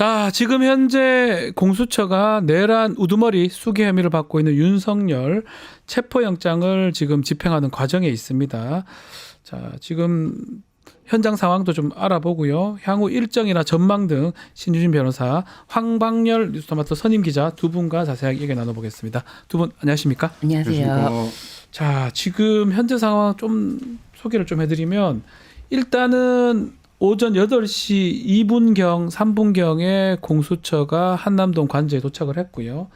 자, 지금 현재 공수처가 내란 우두머리 수괴 혐의를 받고 있는 윤석열 체포영장을 지금 집행하는 과정에 있습니다. 자, 지금 현장 상황도 좀 알아보고요. 향후 일정이나 전망 등 신유진 변호사, 황방열 뉴스토마토 선임 기자 두 분과 자세하게 얘기 나눠보겠습니다. 두 분 안녕하십니까? 안녕하세요. 자, 지금 현재 상황 좀 소개를 좀 해드리면 일단은 오전 8시 2분경, 3분경에 공수처가 한남동 관저에 도착을 했고요.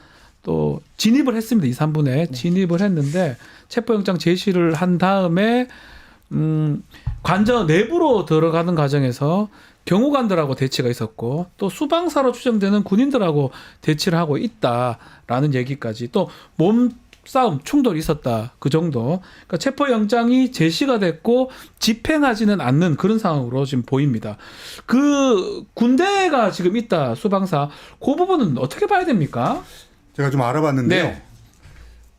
또 진입을 했습니다. 2, 3분에 진입을 했는데 체포영장 제시를 한 다음에 관저 내부로 들어가는 과정에서 경호관들하고 대치가 있었고 또 수방사로 추정되는 군인들하고 대치를 하고 있다라는 얘기까지 또 몸싸움, 충돌이 있었다. 그 정도. 그러니까 체포영장이 제시가 됐고 집행하지는 않는 그런 상황으로 지금 보입니다. 그 군대가 지금 있다. 수방사. 그 부분은 어떻게 봐야 됩니까? 제가 좀 알아봤는데요. 네.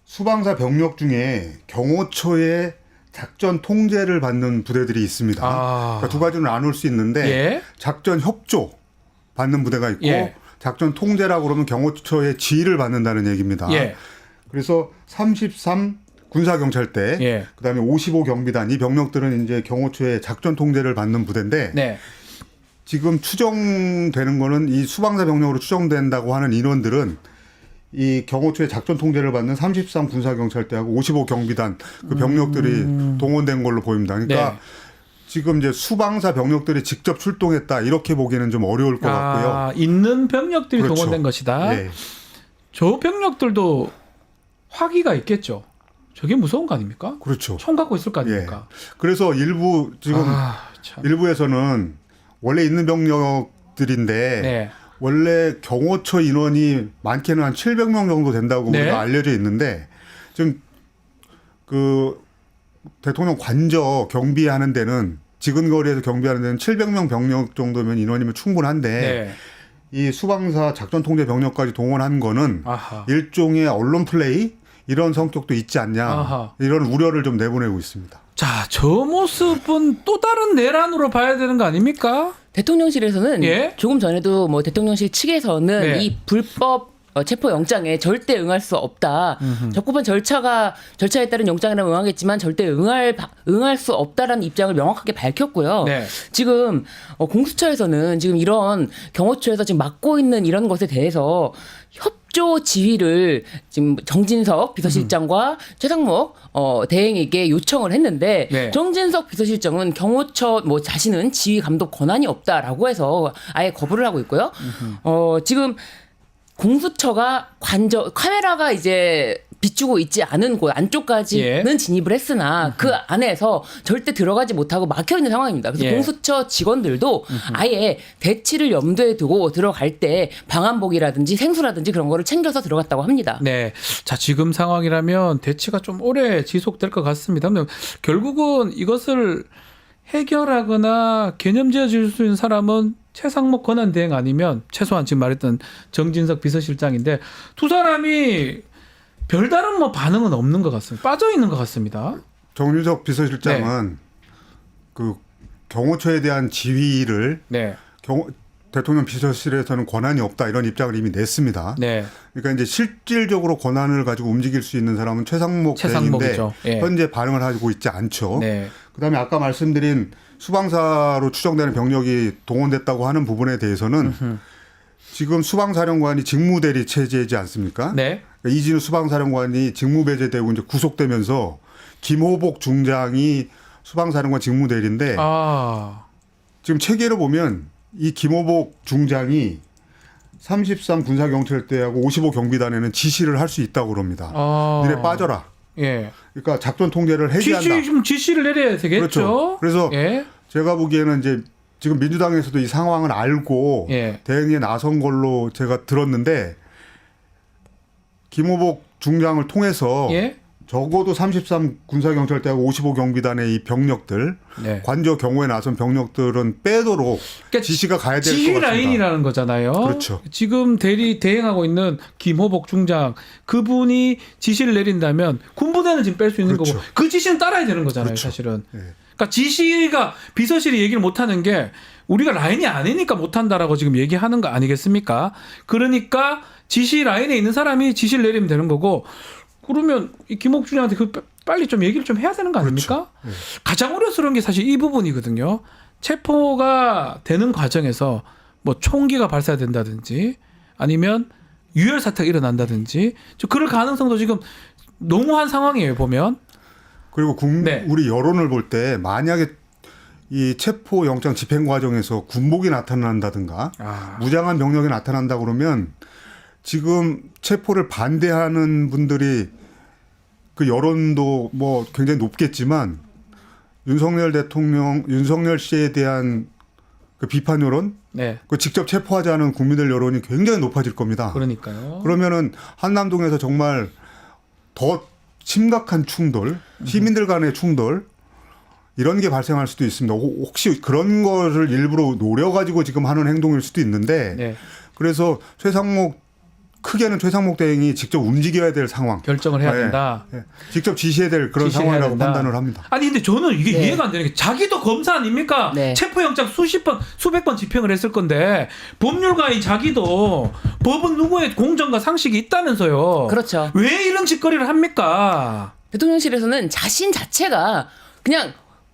수방사 병력 중에 경호처의 작전 통제를 받는 부대들이 있습니다. 그러니까 두 가지로 나눌 수 있는데 예. 작전 협조 받는 부대가 있고 예. 작전 통제라고 그러면 경호처의 지휘를 받는다는 얘기입니다. 예. 그래서 33 군사경찰대, 예. 그다음에 55 경비단 이 병력들은 이제 경호처의 작전 통제를 받는 부대인데 네. 지금 추정되는 거는 이 수방사 병력으로 추정된다고 하는 인원들은 이 경호처의 작전 통제를 받는 33 군사경찰대하고 55 경비단 그 병력들이 동원된 걸로 보입니다. 그러니까 네. 지금 이제 수방사 병력들이 직접 출동했다 이렇게 보기는 좀 어려울 것 같고요. 있는 병력들이 그렇죠. 동원된 것이다. 네. 저 병력들도 화기가 있겠죠. 저게 무서운 거 아닙니까? 그렇죠. 총 갖고 있을 거 아닙니까? 그래서 일부 지금 참. 일부에서는 원래 있는 병력들인데 네. 원래 경호처 인원이 많게는 한 700명 정도 된다고 네. 우리가 알려져 있는데 지금 그 대통령 관저 경비하는 데는 지근거리에서 경비하는 데는 700명 병력 정도면 인원이면 충분한데 네. 이 수방사 작전 통제 병력까지 동원한 거는 아하. 일종의 언론 플레이 이런 성격도 있지 않냐 아하. 이런 우려를 좀 내보내고 있습니다. 자, 저 모습은 또 다른 내란으로 봐야 되는 거 아닙니까? 대통령실에서는 예? 조금 전에도 뭐 대통령실 측에서는 네. 이 불법 체포 영장에 절대 응할 수 없다. 적법한 절차에 따른 영장이라면 응하겠지만 절대 응할 수 없다라는 입장을 명확하게 밝혔고요. 네. 지금 공수처에서는 지금 이런 경호처에서 지금 맡고 있는 이런 것에 대해서 협조 지휘를 지금 정진석 비서실장과 최상목 대행에게 요청을 했는데 네. 정진석 비서실장은 경호처 뭐 자신은 지휘 감독 권한이 없다라고 해서 아예 거부를 하고 있고요. 지금 공수처가 카메라가 이제 비추고 있지 않은 곳 안쪽까지는 예. 진입을 했으나 그 안에서 절대 들어가지 못하고 막혀 있는 상황입니다. 그래서 예. 공수처 직원들도 아예 대치를 염두에 두고 들어갈 때 방한복이라든지 생수라든지 그런 거를 챙겨서 들어갔다고 합니다. 네. 자, 지금 상황이라면 대치가 좀 오래 지속될 것 같습니다. 근데 결국은 이것을 해결하거나 개념 지어줄 수 있는 사람은 최상목 권한대행 아니면 최소한 지금 말했던 정진석 비서실장인데 두 사람이 별다른 뭐 반응은 없는 것 같습니다. 빠져 있는 것 같습니다. 정진석 비서실장은 그 경호처에 대한 지휘를 네. 대통령 비서실에서는 권한이 없다 이런 입장을 이미 냈습니다. 네. 그러니까 이제 실질적으로 권한을 가지고 움직일 수 있는 사람은 최상목 대행인데 최상목이죠. 예. 현재 반응을 하고 있지 않죠. 네. 그다음에 아까 말씀드린 수방사로 추정되는 병력이 동원됐다고 하는 부분에 대해서는 지금 수방사령관이 직무대리 체제이지 않습니까? 네. 그러니까 이진우 수방사령관이 직무배제되고 이제 구속되면서 김호복 중장이 수방사령관 직무대리인데 지금 체계를 보면 이 김호복 중장이 33 군사경찰대하고 55 경비단에는 지시를 할 수 있다고 그럽니다. 니네 빠져라. 예. 그러니까 작전 통제를 해제한다. 지시를 내려야 되겠죠. 그렇죠. 그래서 예. 제가 보기에는 이제 지금 민주당에서도 이 상황을 알고 예. 대응에 나선 걸로 제가 들었는데 김호복 중장을 통해서 예. 적어도 33 군사경찰대하고 55 경비단의 이 병력들 네. 관저 경호에 나선 병력들은 빼도록 그러니까 지시가 가야 될 것 지휘 같습니다. 라인이라는 거잖아요. 그렇죠. 지금 대행하고 있는 김호복 중장 그분이 지시를 내린다면 군부대는 지금 뺄 수 있는 그렇죠. 거고 그 지시는 따라야 되는 거잖아요. 그렇죠. 사실은. 네. 그러니까 지시가 비서실이 얘기를 못하는 게 우리가 라인이 아니니까 못한다라고 지금 얘기하는 거 아니겠습니까? 그러니까 지시 라인에 있는 사람이 지시를 내리면 되는 거고 그러면 이 김옥 주장한테 빨리 좀 얘기를 좀 해야 되는 거 아닙니까? 그렇죠. 가장 어려스러운 게 사실 이 부분이거든요. 체포가 되는 과정에서 뭐 총기가 발사된다든지 아니면 유혈 사태가 일어난다든지 그럴 가능성도 지금 농후한 상황이에요 보면. 그리고 우리 여론을 볼 때 만약에 이 체포 영장 집행 과정에서 군복이 나타난다든가 무장한 병력이 나타난다 그러면 지금 체포를 반대하는 분들이 그 여론도 뭐 굉장히 높겠지만 윤석열 대통령, 윤석열 씨에 대한 그 비판 여론, 네. 그 직접 체포하자는 국민들 여론이 굉장히 높아질 겁니다. 그러니까요. 그러면은 한남동에서 정말 더 심각한 충돌, 시민들 간의 충돌 이런 게 발생할 수도 있습니다. 혹시 그런 거를 일부러 노려가지고 지금 하는 행동일 수도 있는데 네. 그래서 크게는 최상목 대행이 직접 움직여야 될 상황. 결정을 해야 된다. 네. 직접 지시해야 될 그런 지시해야 상황이라고 된다. 판단을 합니다. 아니 근데 저는 이게 네. 이해가 안 되는 게 자기도 검사 아닙니까? 네. 체포영장 수백 번 집행을 했을 건데 법률가인 자기도 법은 누구의 공정과 상식이 있다면서요. 그렇죠. 왜 이런 짓거리를 합니까? 대통령실에서는 자신 자체가 그냥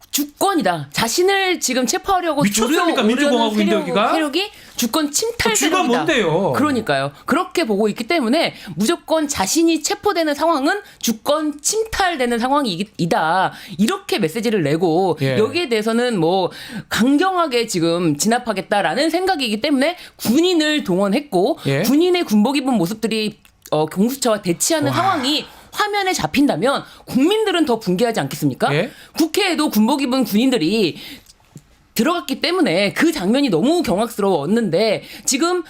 주권이다. 자신을 지금 체포하려고 미쳤습니까? 민주공화국인 여기가? 세력이 주권 침탈 쥐가 세력이다. 뭔데요? 그러니까요. 그렇게 보고 있기 때문에 무조건 자신이 체포되는 상황은 주권 침탈되는 상황이다. 이렇게 메시지를 내고 예. 여기에 대해서는 뭐 강경하게 지금 진압하겠다라는 생각이기 때문에 군인을 동원했고 예. 군인의 군복 입은 모습들이 공수처와 대치하는 상황이 화면에 잡힌다면 국민들은 더 붕괴하지 않겠습니까? 예? 국회에도 군복 입은 군인들이 들어갔기 때문에 그 장면이 너무 경악스러웠는데 지금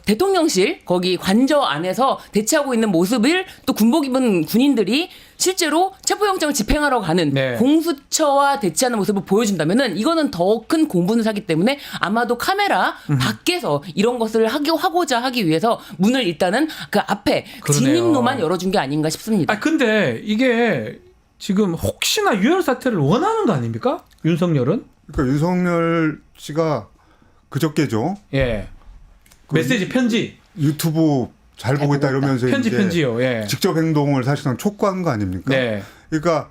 대통령실 거기 관저 안에서 대치하고 있는 모습을 또 군복 입은 군인들이 실제로 체포영장을 집행하러 가는 네. 공수처와 대치하는 모습을 보여준다면은 이거는 더 큰 공분을 사기 때문에 아마도 카메라 밖에서 이런 것을 하고자 하기 위해서 문을 일단은 그 앞에 그러네요. 진입로만 열어준 게 아닌가 싶습니다. 아 근데 이게 지금 혹시나 유혈 사태를 원하는 거 아닙니까? 윤석열은? 그러니까 윤석열 씨가 그저께죠. 예. 메시지 편지. 유튜브 잘 보고 있다 이러면서 편지요. 예. 직접 행동을 사실상 촉구한 거 아닙니까? 네. 그러니까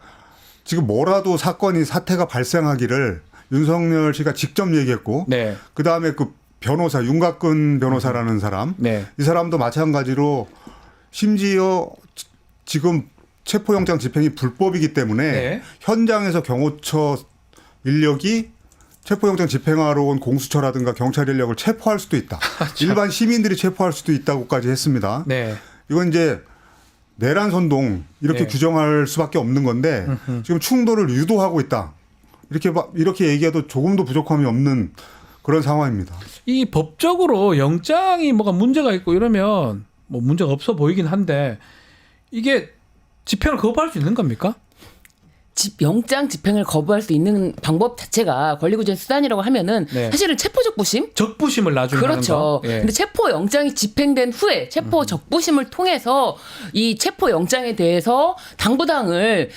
지금 뭐라도 사태가 발생하기를 윤석열 씨가 직접 얘기했고 네. 그다음에 그 변호사 윤곽근 변호사라는 사람 네. 이 사람도 마찬가지로 심지어 지금 체포영장 집행이 불법이기 때문에 네. 현장에서 경호처 인력이 체포영장 집행하러 온 공수처라든가 경찰 인력을 체포할 수도 있다. 일반 시민들이 체포할 수도 있다고까지 했습니다. 네. 이건 이제 내란 선동 이렇게 네. 규정할 수밖에 없는 건데 지금 충돌을 유도하고 있다. 이렇게 얘기해도 조금도 부족함이 없는 그런 상황입니다. 이 법적으로 영장이 뭐가 문제가 있고 이러면 뭐 문제가 없어 보이긴 한데 이게 집행을 거부할 수 있는 겁니까? 영장 집행을 거부할 수 있는 방법 자체가 권리구제 수단이라고 하면은 네. 사실은 체포 적부심 적부심을 나중에 그렇죠. 하는 거. 예. 근데 체포 영장이 집행된 후에 체포 적부심을 통해서 이 체포 영장에 대해서 당부당을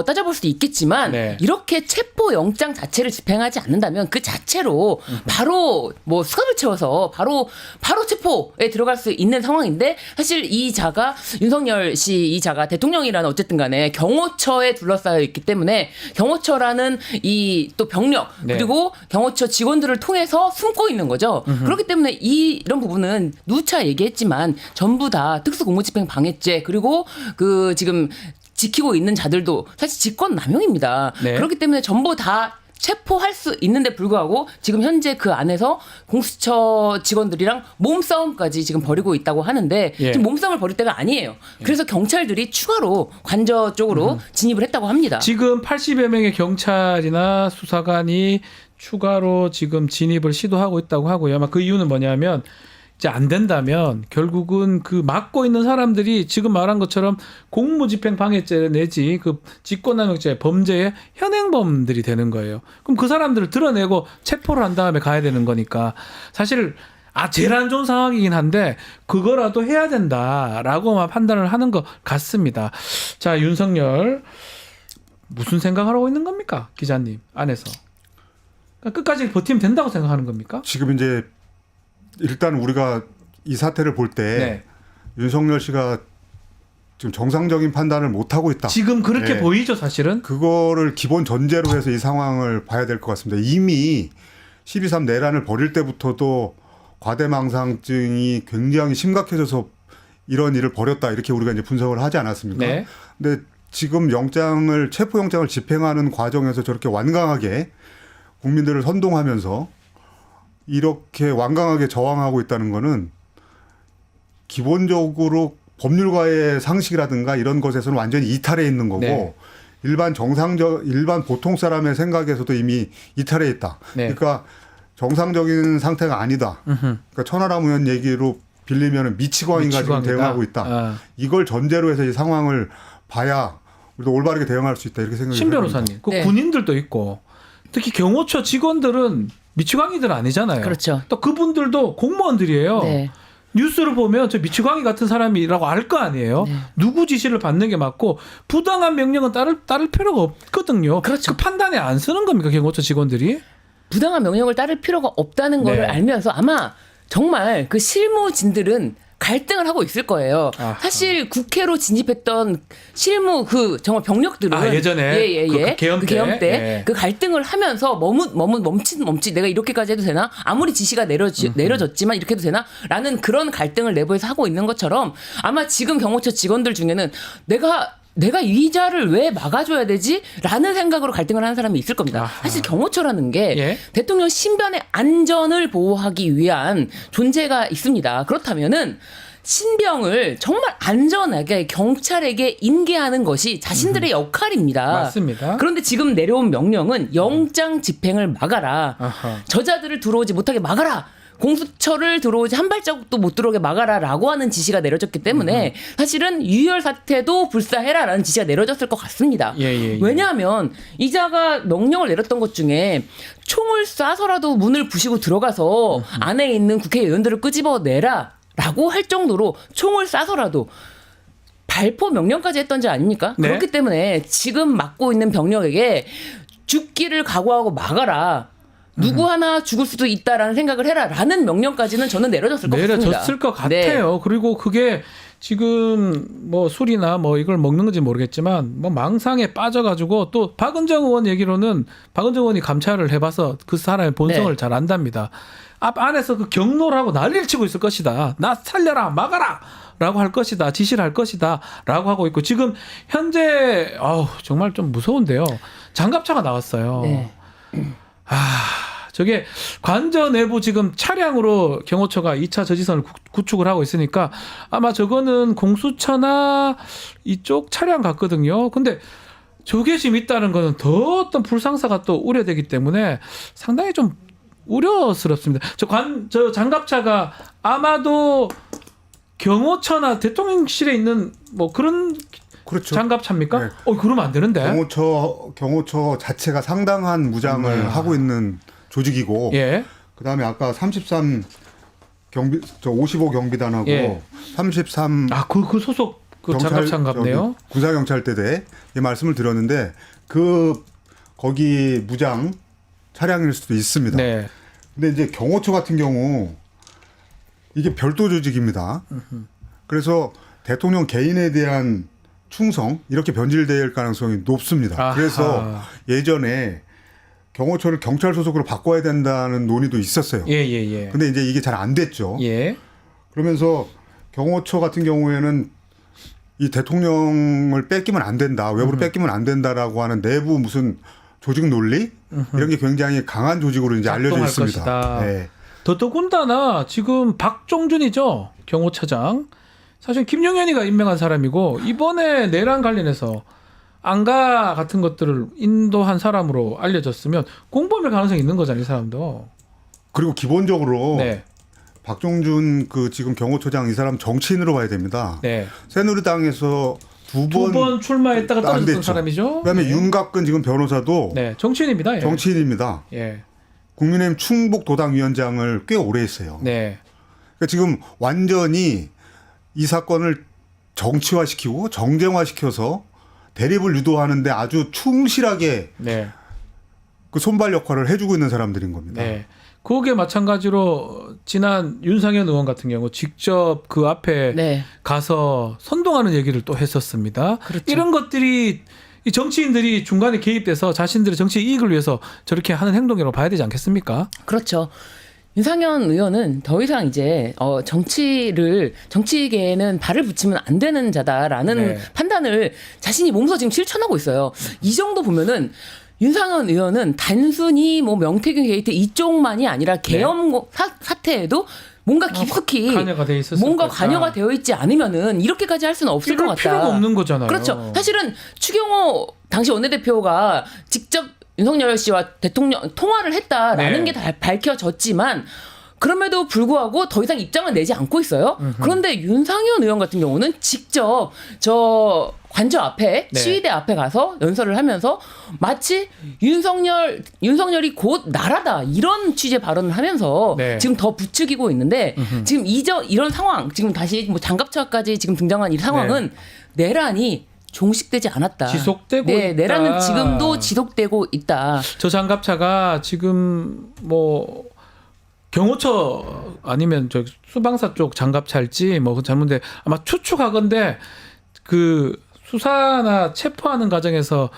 따져볼 수도 있겠지만 네. 이렇게 체포 영장 자체를 집행하지 않는다면 그 자체로 바로 뭐 수갑을 채워서 바로 체포에 들어갈 수 있는 상황인데 사실 이 자가 윤석열 씨 이 자가 대통령이라는 어쨌든 간에 경호처에 둘러싸여 있기 때문에 경호처라는 이 또 병력 네. 그리고 경호처 직원들을 통해서 숨고 있는 거죠. 그렇기 때문에 이런 부분은 누차 얘기했지만 전부 다 특수공무집행 방해죄 그리고 그 지금 지키고 있는 자들도 사실 직권 남용입니다. 네. 그렇기 때문에 전부 다 체포할 수 있는데 불구하고 지금 현재 그 안에서 공수처 직원들이랑 몸싸움까지 지금 벌이고 있다고 하는데 예. 지금 몸싸움을 벌일 때가 아니에요. 그래서 경찰들이 추가로 관저 쪽으로 진입을 했다고 합니다. 지금 80여 명의 경찰이나 수사관이 추가로 지금 진입을 시도하고 있다고 하고요. 아마 그 이유는 뭐냐면 이제 안 된다면 결국은 그 맡고 있는 사람들이 지금 말한 것처럼 공무집행 방해죄 내지 그 직권남용죄 범죄의 현행범들이 되는 거예요. 그럼 그 사람들을 드러내고 체포를 한 다음에 가야 되는 거니까 사실 제일 안 좋은 상황이긴 한데 그거라도 해야 된다라고만 판단을 하는 것 같습니다. 자, 윤석열 무슨 생각을 하고 있는 겁니까, 기자님 안에서? 그러니까 끝까지 버티면 된다고 생각하는 겁니까? 지금 이제 일단 우리가 이 사태를 볼 때 네. 윤석열 씨가 지금 정상적인 판단을 못 하고 있다. 지금 그렇게 네. 보이죠, 사실은. 그거를 기본 전제로 해서 이 상황을 봐야 될 것 같습니다. 이미 12.3 내란을 벌일 때부터도 과대망상증이 굉장히 심각해져서 이런 일을 벌였다 이렇게 우리가 이제 분석을 하지 않았습니까? 네. 근데 지금 체포영장을 집행하는 과정에서 저렇게 완강하게 국민들을 선동하면서 이렇게 완강하게 저항하고 있다는 거는 기본적으로 법률가의 상식이라든가 이런 것에서는 완전히 이탈해 있는 거고 네. 일반 보통 사람의 생각에서도 이미 이탈해 있다. 네. 그러니까 정상적인 상태가 아니다. 그러니까 천하람 의원 얘기로 빌리면 미치광이가 지금 대응하고 있다. 아. 이걸 전제로 해서 이 상황을 봐야 우리도 올바르게 대응할 수 있다 이렇게 생각이 신 됩니다. 변호사님, 그 네. 군인들도 있고 특히 경호처 직원들은 미치광이들 아니잖아요. 그렇죠. 또 그분들도 공무원들이에요. 네. 뉴스를 보면 저 미치광이 같은 사람이라고 알 거 아니에요. 네. 누구 지시를 받는 게 맞고 부당한 명령은 따를 필요가 없거든요. 그렇죠. 그 판단에 안 쓰는 겁니까, 경호처 직원들이? 부당한 명령을 따를 필요가 없다는 네. 거를 알면서 아마 정말 그 실무진들은 갈등을 하고 있을 거예요. 아하. 사실 국회로 진입했던 실무 정말 병력들은 예전에 그 계엄 때. 예. 그 갈등을 하면서 멈칫 내가 이렇게까지 해도 되나? 아무리 지시가 내려졌지만 이렇게 해도 되나? 라는 그런 갈등을 내부에서 하고 있는 것처럼 아마 지금 경호처 직원들 중에는 내가 이 자를 왜 막아줘야 되지? 라는 생각으로 갈등을 하는 사람이 있을 겁니다. 아하. 사실 경호처라는 게 예. 대통령 신변의 안전을 보호하기 위한 존재가 있습니다. 그렇다면은 신병을 정말 안전하게 경찰에게 인계하는 것이 자신들의 역할입니다. 맞습니다. 그런데 지금 내려온 명령은 영장 집행을 막아라. 아하. 저자들을 들어오지 못하게 막아라. 공수처를 들어오지 한 발자국도 못 들어오게 막아라라고 하는 지시가 내려졌기 때문에 사실은 유혈 사태도 불사해라라는 지시가 내려졌을 것 같습니다. 예. 왜냐하면 이자가 명령을 내렸던 것 중에 총을 쏴서라도 문을 부시고 들어가서 안에 있는 국회의원들을 끄집어내라라고 할 정도로 총을 쏴서라도 발포 명령까지 했던 지 아닙니까? 네. 그렇기 때문에 지금 맡고 있는 병력에게 죽기를 각오하고 막아라. 누구 하나 죽을 수도 있다라는 생각을 해라라는 명령까지는 저는 내려졌을 것 같습니다. 내려졌을 것 네. 같아요. 그리고 그게 지금 뭐 술이나 뭐 이걸 먹는 건지 모르겠지만 뭐 망상에 빠져가지고 또 박은정 의원 얘기로는 박은정 의원이 감찰을 해봐서 그 사람의 본성을 네. 잘 안답니다. 앞 안에서 그 경로를 하고 난리를 치고 있을 것이다. 나 살려라, 막아라. 라고 할 것이다. 지시를 할 것이다. 라고 하고 있고 지금 현재 정말 좀 무서운데요. 장갑차가 나왔어요. 네. 저게 관저 내부 지금 차량으로 경호처가 2차 저지선을 구축을 하고 있으니까 아마 저거는 공수처나 이쪽 차량 같거든요. 근데 저게 지금 있다는 거는 더 어떤 불상사가 또 우려되기 때문에 상당히 좀 우려스럽습니다. 저 장갑차가 아마도 경호처나 대통령실에 있는 뭐 그런 그렇죠. 장갑차입니까? 네. 그러면 안 되는데. 경호처 자체가 상당한 무장을 하고 있는 조직이고, 예. 그다음에 아까 33 55 경비단하고 예. 33 그 소속 그 장갑차 같네요. 군사경찰대대 이 말씀을 드렸는데 거기 무장 차량일 수도 있습니다. 네. 근데 이제 경호처 같은 경우 이게 별도 조직입니다. 그래서 대통령 개인에 대한 충성 이렇게 변질될 가능성이 높습니다. 아하. 그래서 예전에 경호처를 경찰 소속으로 바꿔야 된다는 논의도 있었어요. 예. 근데 이제 이게 잘 안 됐죠. 예. 그러면서 경호처 같은 경우에는 이 대통령을 뺏기면 안 된다, 외부로 뺏기면 안 된다라고 하는 내부 무슨 조직 논리 이런 게 굉장히 강한 조직으로 이제 알려져 있습니다. 것이다. 네. 더더군다나 지금 박종준이죠, 경호처장. 사실 김용현이가 임명한 사람이고 이번에 내란 관련해서 안가 같은 것들을 인도한 사람으로 알려졌으면 공범일 가능성이 있는 거잖아요, 이 사람도. 그리고 기본적으로 네. 박종준 그 지금 경호처장 이 사람 정치인으로 봐야 됩니다. 네. 새누리당에서 두 두 번 출마했다가 안 떨어졌던 됐죠. 사람이죠. 그다음에 네. 윤갑근 지금 변호사도 네, 정치인입니다. 예. 정치인입니다. 예. 국민의힘 충북도당위원장을 꽤 오래 했어요. 네. 그러니까 지금 완전히 이 사건을 정치화시키고 정쟁화시켜서 대립을 유도하는데 아주 충실하게 네. 그 손발 역할을 해주고 있는 사람들인 겁니다. 네. 그게 마찬가지로 지난 윤상현 의원 같은 경우 직접 그 앞에 네. 가서 선동하는 얘기를 또 했었습니다. 그렇죠. 이런 것들이 이 정치인들이 중간에 개입돼서 자신들의 정치 이익을 위해서 저렇게 하는 행동이라고 봐야 되지 않겠습니까? 그렇죠. 윤상현 의원은 더 이상 이제 정치계에는 발을 붙이면 안 되는 자다라는 네. 판단을 자신이 몸소 지금 실천하고 있어요. 이 정도 보면은 윤상현 의원은 단순히 뭐 명태균 게이트 이쪽만이 아니라 계엄 사태에도 뭔가 깊숙이 관여가 돼 있었을 뭔가 거다. 관여가 되어 있지 않으면은 이렇게까지 할 수는 없을 것 이럴 같다. 필요가 없는 거잖아요. 그렇죠. 사실은 추경호 당시 원내대표가 직접 윤석열 씨와 대통령 통화를 했다라는 네. 게 다 밝혀졌지만 그럼에도 불구하고 더 이상 입장을 내지 않고 있어요. 그런데 윤상현 의원 같은 경우는 직접 저 관저 앞에 네. 시위대 앞에 가서 연설을 하면서 마치 윤석열이 곧 나라다 이런 취지의 발언을 하면서 네. 지금 더 부추기고 있는데 지금 이런 상황 지금 다시 뭐 장갑차까지 지금 등장한 이 상황은 내란이 종식되지 않았다. 지속되고 네, 있다. 내란은 지금도 지속되고 있다. 저 장갑차가 지금 뭐 경호처 아니면 저 수방사 쪽 장갑차일지 뭐 잘못돼 아마 추측하건데 그 수사나 체포하는 과정에서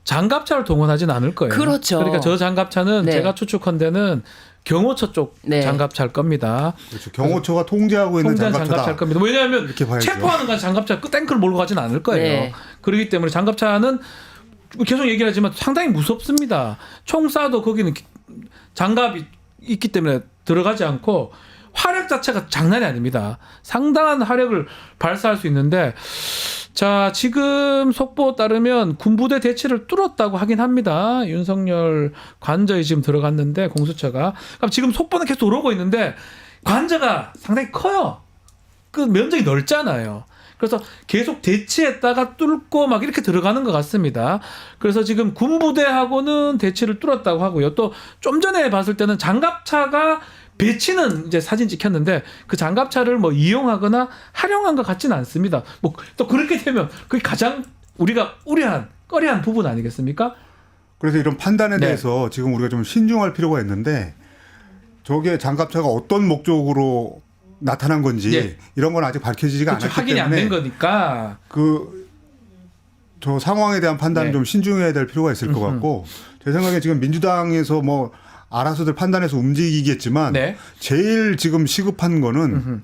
장갑차를 동원하지는 않을 거예요. 그렇죠. 그러니까 저 장갑차는 네. 제가 추측한데는 경호처 쪽 네. 장갑차일 겁니다. 그렇죠. 경호처가 통제하고 있는 통제한 장갑차다. 장갑차일 겁니다. 왜냐하면 이렇게 봐야죠. 체포하는 건 장갑차 그 탱크를 몰고 가지는 않을 거예요. 네. 그렇기 때문에 장갑차는 계속 얘기를 하지만 상당히 무섭습니다. 총 쏴도 거기는 장갑이 있기 때문에 들어가지 않고 화력 자체가 장난이 아닙니다. 상당한 화력을 발사할 수 있는데 자 지금 속보 따르면 군부대 대치를 뚫었다고 하긴 합니다. 윤석열 관저에 지금 들어갔는데 공수처가 그럼 지금 속보는 계속 들어오고 있는데 관저가 상당히 커요. 그 면적이 넓잖아요. 그래서 계속 대치했다가 뚫고 막 이렇게 들어가는 것 같습니다. 그래서 지금 군부대하고는 대치를 뚫었다고 하고요. 또 좀 전에 봤을 때는 장갑차가 배치는 이제 사진 찍혔는데 그 장갑차를 뭐 이용하거나 활용한 것 같지는 않습니다. 뭐 또 그렇게 되면 그게 가장 우리가 꺼려한 부분 아니겠습니까? 그래서 이런 판단에 네. 대해서 지금 우리가 좀 신중할 필요가 있는데 저게 장갑차가 어떤 목적으로 나타난 건지 네. 이런 건 아직 밝혀지지가 그렇죠. 않았기 확인이 안 때문에 된 거니까. 저 상황에 대한 판단 네. 좀 신중해야 될 필요가 있을 것 같고 제 생각에 지금 민주당에서 뭐 알아서들 판단해서 움직이겠지만 네. 제일 지금 시급한 거는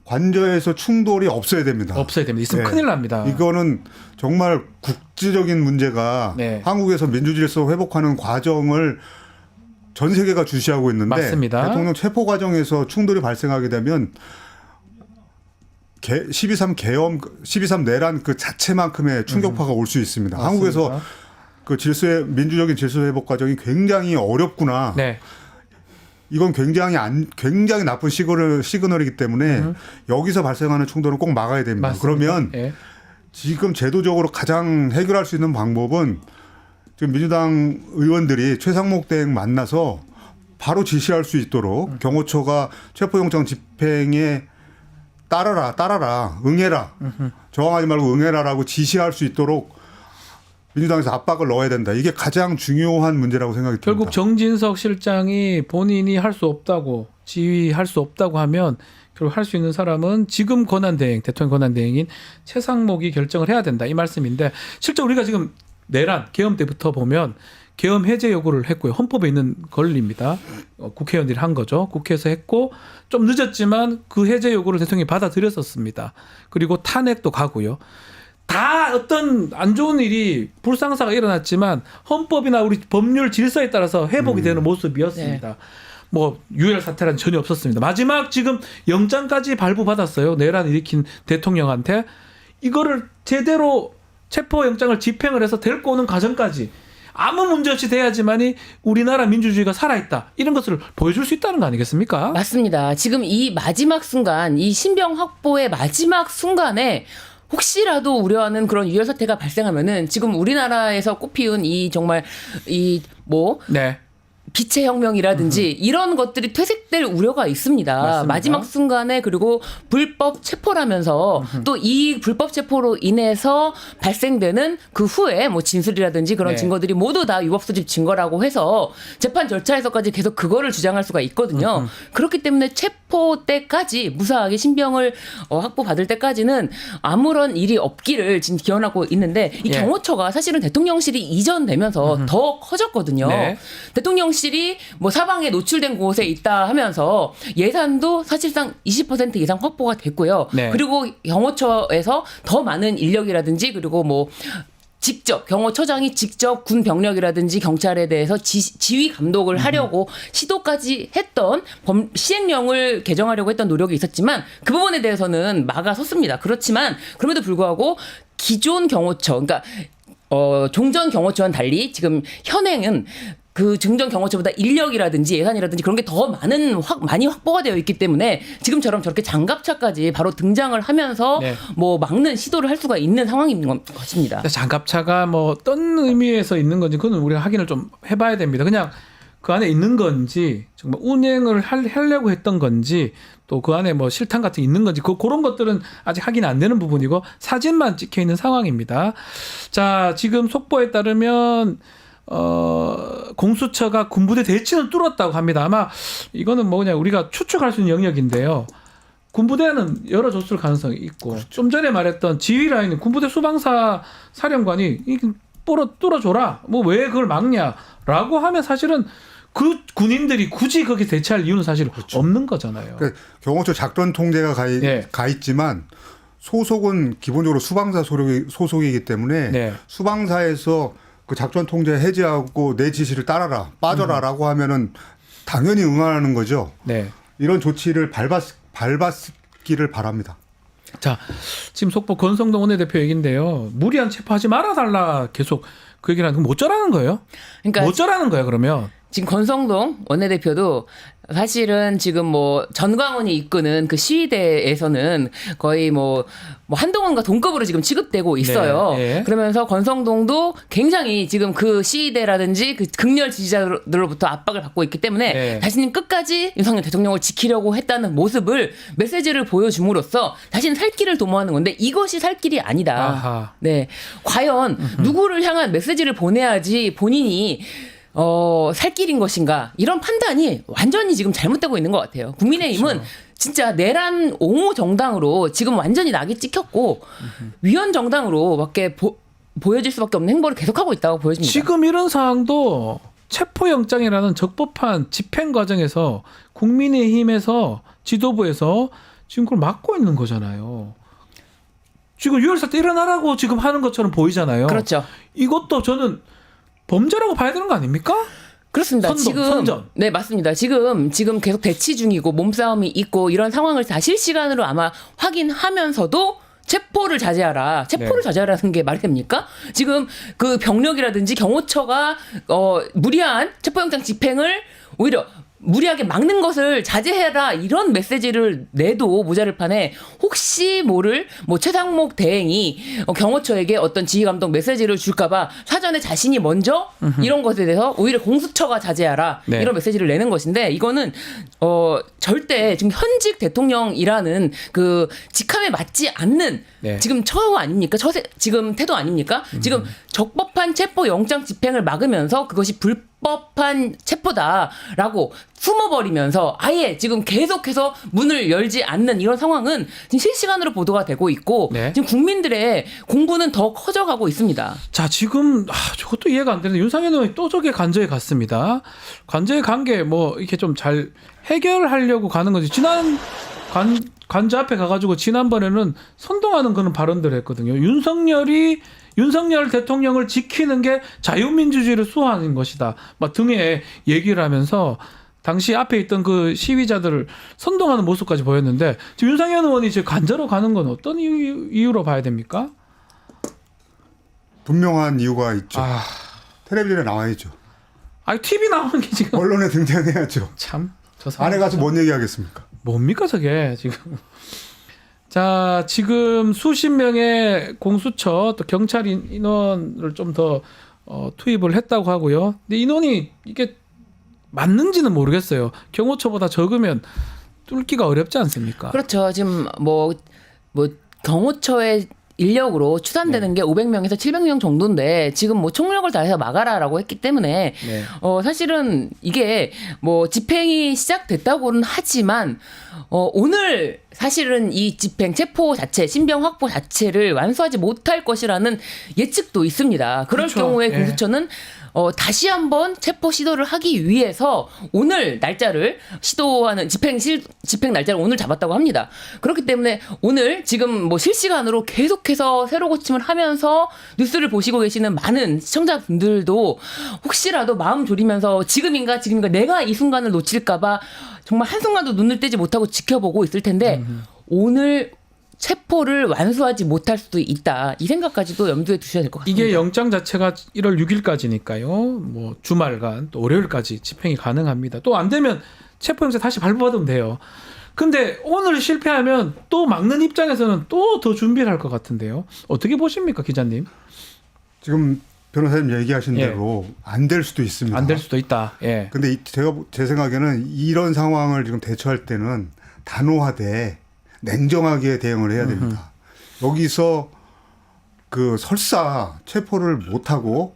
관저에서 충돌이 없어야 됩니다. 없어야 됩니다. 있으면 네. 큰일 납니다. 이거는 정말 국제적인 문제가 네. 한국에서 민주질서 회복하는 과정을 전 세계가 주시하고 있는데 맞습니다. 대통령 체포 과정에서 충돌이 발생하게 되면 12.3 내란 그 자체만큼의 충격파가 올 수 있습니다. 맞습니다. 한국에서 그 민주적인 질서 회복 과정이 굉장히 어렵구나. 네. 이건 굉장히 나쁜 시그널이기 때문에 여기서 발생하는 충돌은 꼭 막아야 됩니다. 맞습니다. 그러면 예. 지금 제도적으로 가장 해결할 수 있는 방법은 지금 민주당 의원들이 최상목 대행 만나서 바로 지시할 수 있도록 경호처가 체포영장 집행에 따라라, 응해라, 저항하지 말고 응해라라고 지시할 수 있도록 민주당에서 압박을 넣어야 된다. 이게 가장 중요한 문제라고 생각이 듭니다. 결국 정진석 실장이 본인이 할 수 없다고 지휘할 수 없다고 하면 결국 할 수 있는 사람은 지금 대통령 권한대행인 최상목이 결정을 해야 된다 이 말씀인데 실제 우리가 지금 내란 계엄 때부터 보면 계엄 해제 요구를 했고요. 헌법에 있는 권리입니다. 국회의원들이 한 거죠. 국회에서 했고 좀 늦었지만 그 해제 요구를 대통령이 받아들였었습니다. 그리고 탄핵도 가고요. 다 어떤 안 좋은 일이 불상사가 일어났지만 헌법이나 우리 법률 질서에 따라서 회복이 되는 모습이었습니다. 네. 뭐 유혈 사태란 전혀 없었습니다. 마지막 지금 영장까지 발부받았어요. 내란 일으킨 대통령한테 이거를 제대로 체포 영장을 집행을 해서 데리고 오는 과정까지 아무 문제 없이 돼야지만이 우리나라 민주주의가 살아있다. 이런 것을 보여줄 수 있다는 거 아니겠습니까? 맞습니다. 지금 이 마지막 순간, 이 신병 확보의 마지막 순간에 혹시라도 우려하는 그런 유혈 사태가 발생하면은 지금 우리나라에서 꽃피운 이 정말 네. 빛의 혁명이라든지 이런 것들이 퇴색될 우려가 있습니다. 맞습니다. 마지막 순간에 그리고 불법 체포라면서 또 이 불법 체포로 인해서 발생되는 그 후에 뭐 진술이라든지 그런 네. 증거들이 모두 다 위법 소집 증거라고 해서 재판 절차에서까지 계속 그거를 주장할 수가 있거든요. 그렇기 때문에 체포 때까지 무사하게 신병을 확보받을 때까지는 아무런 일이 없기를 지금 기원하고 있는데 이 예. 경호처가 사실은 대통령실이 이전되면서 더 커졌거든요. 네. 대통령실이 뭐 사방에 노출된 곳에 있다 하면서 예산도 사실상 20% 이상 확보가 됐고요. 네. 그리고 경호처에서 더 많은 인력이라든지 그리고 뭐 직접 경호처장이 직접 군 병력이라든지 경찰에 대해서 지휘 감독을 하려고 시도까지 했던 시행령을 개정하려고 했던 노력이 있었지만 그 부분에 대해서는 막아섰습니다. 그렇지만 그럼에도 불구하고 기존 경호처 그러니까 종전 경호처와는 달리 지금 현행은 그 중전 경호처보다 인력이라든지 예산이라든지 그런 게 더 많이 확보가 되어 있기 때문에 지금처럼 저렇게 장갑차까지 바로 등장을 하면서 네. 뭐 막는 시도를 할 수가 있는 상황인 것입니다. 장갑차가 뭐 어떤 의미에서 있는 건지 그건 우리가 확인을 좀 해봐야 됩니다. 그냥 그 안에 있는 건지 정말 운행을 하려고 했던 건지 또 그 안에 뭐 실탄 같은 게 있는 건지 그런 것들은 아직 확인이 안 되는 부분이고 사진만 찍혀 있는 상황입니다. 자, 지금 속보에 따르면 공수처가 군부대 대치는 뚫었다고 합니다. 아마 이거는 뭐 그냥 우리가 추측할 수 있는 영역인데요. 군부대는 열어줬을 가능성이 있고 그렇죠. 좀 전에 말했던 지휘 라인은 군부대 수방사 사령관이 뚫어줘라. 뭐 왜 그걸 막냐라고 하면 사실은 그 군인들이 굳이 거기 대치할 이유는 사실 그렇죠. 없는 거잖아요. 그러니까 경호처 작전 통제가 가 있지만 소속은 기본적으로 수방사 소속이기 때문에 네. 수방사에서 그 작전 통제 해제하고 내 지시를 따라라 빠져라라고 하면은 당연히 응하는 거죠. 네. 이런 조치를 밟았기를 바랍니다. 자, 지금 속보 권성동 원내대표 얘기인데요. 무리한 체포하지 말아달라 계속 그 얘기를 하는 건 모쩌라는 거예요? 그러니까 모쩌라는 거예요, 그러면? 지금 권성동 원내대표도 사실은 지금 뭐 전광훈이 이끄는 그 시위대에서는 거의 뭐 한동훈과 동급으로 지금 취급되고 있어요. 네, 네. 그러면서 권성동도 굉장히 지금 그 시위대라든지 그 극렬 지지자들로부터 압박을 받고 있기 때문에 네. 자신은 끝까지 윤석열 대통령을 지키려고 했다는 모습을 메시지를 보여줌으로써 자신은 살 길을 도모하는 건데 이것이 살 길이 아니다. 아하. 네, 과연 누구를 향한 메시지를 보내야지 본인이 살 길인 것인가 이런 판단이 완전히 지금 잘못되고 있는 것 같아요. 국민의힘은 그렇죠. 진짜 내란 옹호 정당으로 지금 완전히 낙이 찍혔고 위헌 정당으로밖에 보여질 수밖에 없는 행보를 계속하고 있다고 보여집니다. 지금 이런 상황도 체포영장이라는 적법한 집행 과정에서 국민의힘에서 지도부에서 지금 그걸 막고 있는 거잖아요. 지금 6월 사태 일어나라고 지금 하는 것처럼 보이잖아요. 그렇죠. 이것도 저는 범죄라고 봐야 되는 거 아닙니까? 그렇습니다. 선전. 네, 맞습니다. 지금 계속 대치 중이고 몸싸움이 있고 이런 상황을 다 실시간으로 아마 확인하면서도 체포를 자제하라. 체포를 네. 자제하라는 게 말이 됩니까? 지금 그 병력이라든지 경호처가 무리한 체포영장 집행을 오히려 무리하게 막는 것을 자제해라 이런 메시지를 내도 모자를 판에 혹시 모를 뭐 최상목 대행이 경호처에게 어떤 지휘 감독 메시지를 줄까봐 사전에 자신이 먼저 이런 것에 대해서 오히려 공수처가 자제하라 네. 이런 메시지를 내는 것인데 이거는 절대 지금 현직 대통령이라는 그 직함에 맞지 않는 네. 지금 처우 아닙니까? 지금 태도 아닙니까? 지금 적법한 체포 영장 집행을 막으면서 그것이 불법한 체포다라고 숨어버리면서 아예 지금 계속해서 문을 열지 않는 이런 상황은 지금 실시간으로 보도가 되고 있고 네. 지금 국민들의 공분은 더 커져가고 있습니다. 자, 지금 저것도 이해가 안 되는데 윤상현 의원이 또 저게 관저에 갔습니다. 관저에 간 게 뭐 이렇게 좀 잘 해결하려고 가는 거지. 지난 관저 앞에 가가지고 지난번에는 선동하는 그런 발언들을 했거든요. 윤석열 대통령을 지키는 게 자유민주주의를 수호하는 것이다. 막 등에 얘기를 하면서 당시 앞에 있던 그 시위자들을 선동하는 모습까지 보였는데 지금 윤상현 의원이 지금 관저로 가는 건 어떤 이유로 봐야 됩니까? 분명한 이유가 있죠. 텔레비전에 나와야죠. TV 나오는 게 지금 언론에 등장해야죠. 참. 저 사람 안에 가서 뭔 얘기하겠습니까? 뭡니까 저게 지금. 자, 지금 수십 명의 공수처 또 경찰 인원을 좀 더 투입을 했다고 하고요. 근데 인원이 이게 맞는지는 모르겠어요. 경호처보다 적으면 뚫기가 어렵지 않습니까? 그렇죠. 지금 뭐 경호처의 인력으로 추산되는 게 500명에서 700명 정도인데 지금 뭐 총력을 다해서 막아라라고 했기 때문에 네. 사실은 이게 뭐 집행이 시작됐다고는 하지만 오늘 사실은 이 집행 체포 자체 신병 확보 자체를 완수하지 못할 것이라는 예측도 있습니다. 그럴 그렇죠. 경우에 예. 공수처는 다시 한번 체포 시도를 하기 위해서 오늘 날짜를 시도하는 집행 날짜를 오늘 잡았다고 합니다. 그렇기 때문에 오늘 지금 뭐 실시간으로 계속해서 새로 고침을 하면서 뉴스를 보시고 계시는 많은 시청자분들도 혹시라도 마음 졸이면서 지금인가 내가 이 순간을 놓칠까봐 정말 한순간도 눈을 떼지 못하고 지켜보고 있을 텐데 오늘 체포를 완수하지 못할 수도 있다. 이 생각까지도 염두에 두셔야 될 것 같습니다. 이게 영장 자체가 1월 6일까지니까요. 뭐 주말간 또 월요일까지 집행이 가능합니다. 또 안 되면 체포영장 다시 발부받으면 돼요. 근데 오늘 실패하면 또 막는 입장에서는 또 더 준비를 할 것 같은데요. 어떻게 보십니까, 기자님? 지금 변호사님 얘기하신 예. 대로 안 될 수도 있습니다. 안 될 수도 있다. 예. 근데 제 생각에는 이런 상황을 지금 대처할 때는 단호하되 냉정하게 대응을 해야 됩니다. 여기서 설사 체포를 못하고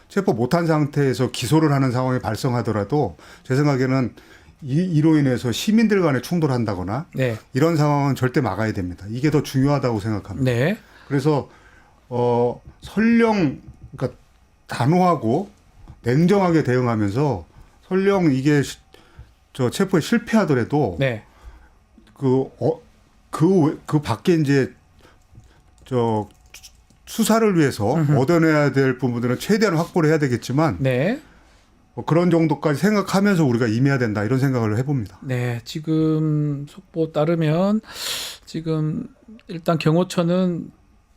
체포 못한 상태에서 기소를 하는 상황이 발생하더라도 제 생각에는 이로 인해서 시민들 간에 충돌한다거나 네. 이런 상황은 절대 막아야 됩니다. 이게 더 중요하다고 생각합니다. 네. 그래서 설령 그러니까 단호하고 냉정하게 대응하면서 설령 이게 체포에 실패하더라도 네. 그 밖에 이제 수사를 위해서 얻어내야 될 부분들은 최대한 확보를 해야 되겠지만 네. 그런 정도까지 생각하면서 우리가 임해야 된다 이런 생각을 해봅니다. 네. 지금 속보 따르면 지금 일단 경호처는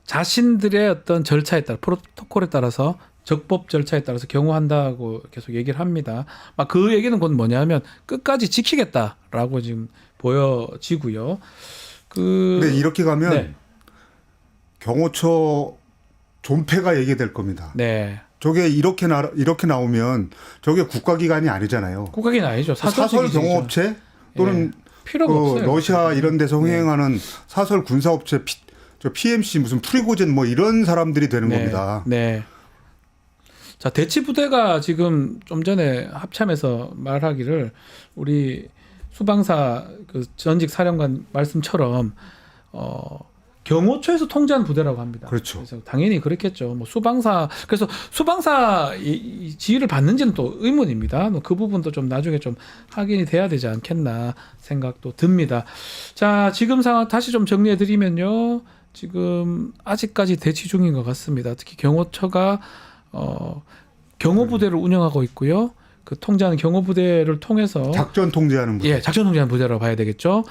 자신들의 어떤 절차에 따라 프로토콜에 따라서 적법 절차에 따라서 경호한다고 계속 얘기를 합니다. 막 그 얘기는 곧 뭐냐면 끝까지 지키겠다라고 지금 보여지고요. 근데 이렇게 가면 네. 경호처 존폐가 얘기될 겁니다. 네. 저게 이렇게 나오면 저게 국가기관이 아니잖아요. 국가기는 아니죠. 사설 경호업체 또는 필요가 없어요. 러시아 이런 데서 흥행하는 사설 군사업체 PMC 무슨 프리고젠 뭐 이런 사람들이 되는 겁니다. 네. 자, 대치 부대가 지금 좀 전에 합참에서 말하기를 우리 수방사 전직 사령관 말씀처럼 경호처에서 통제한 부대라고 합니다. 그렇죠. 그래서 당연히 그렇겠죠. 뭐 그래서 수방사 이 지휘를 받는지는 또 의문입니다. 그 부분도 좀 나중에 좀 확인이 돼야 되지 않겠나 생각도 듭니다. 자, 지금 상황 다시 좀 정리해 드리면요. 지금 아직까지 대치 중인 것 같습니다. 특히 경호처가 경호부대를 운영하고 있고요. 그 통제하는 경호부대를 통해서 작전 통제하는 부대. 예, 작전 통제하는 부대라고 봐야 되겠죠.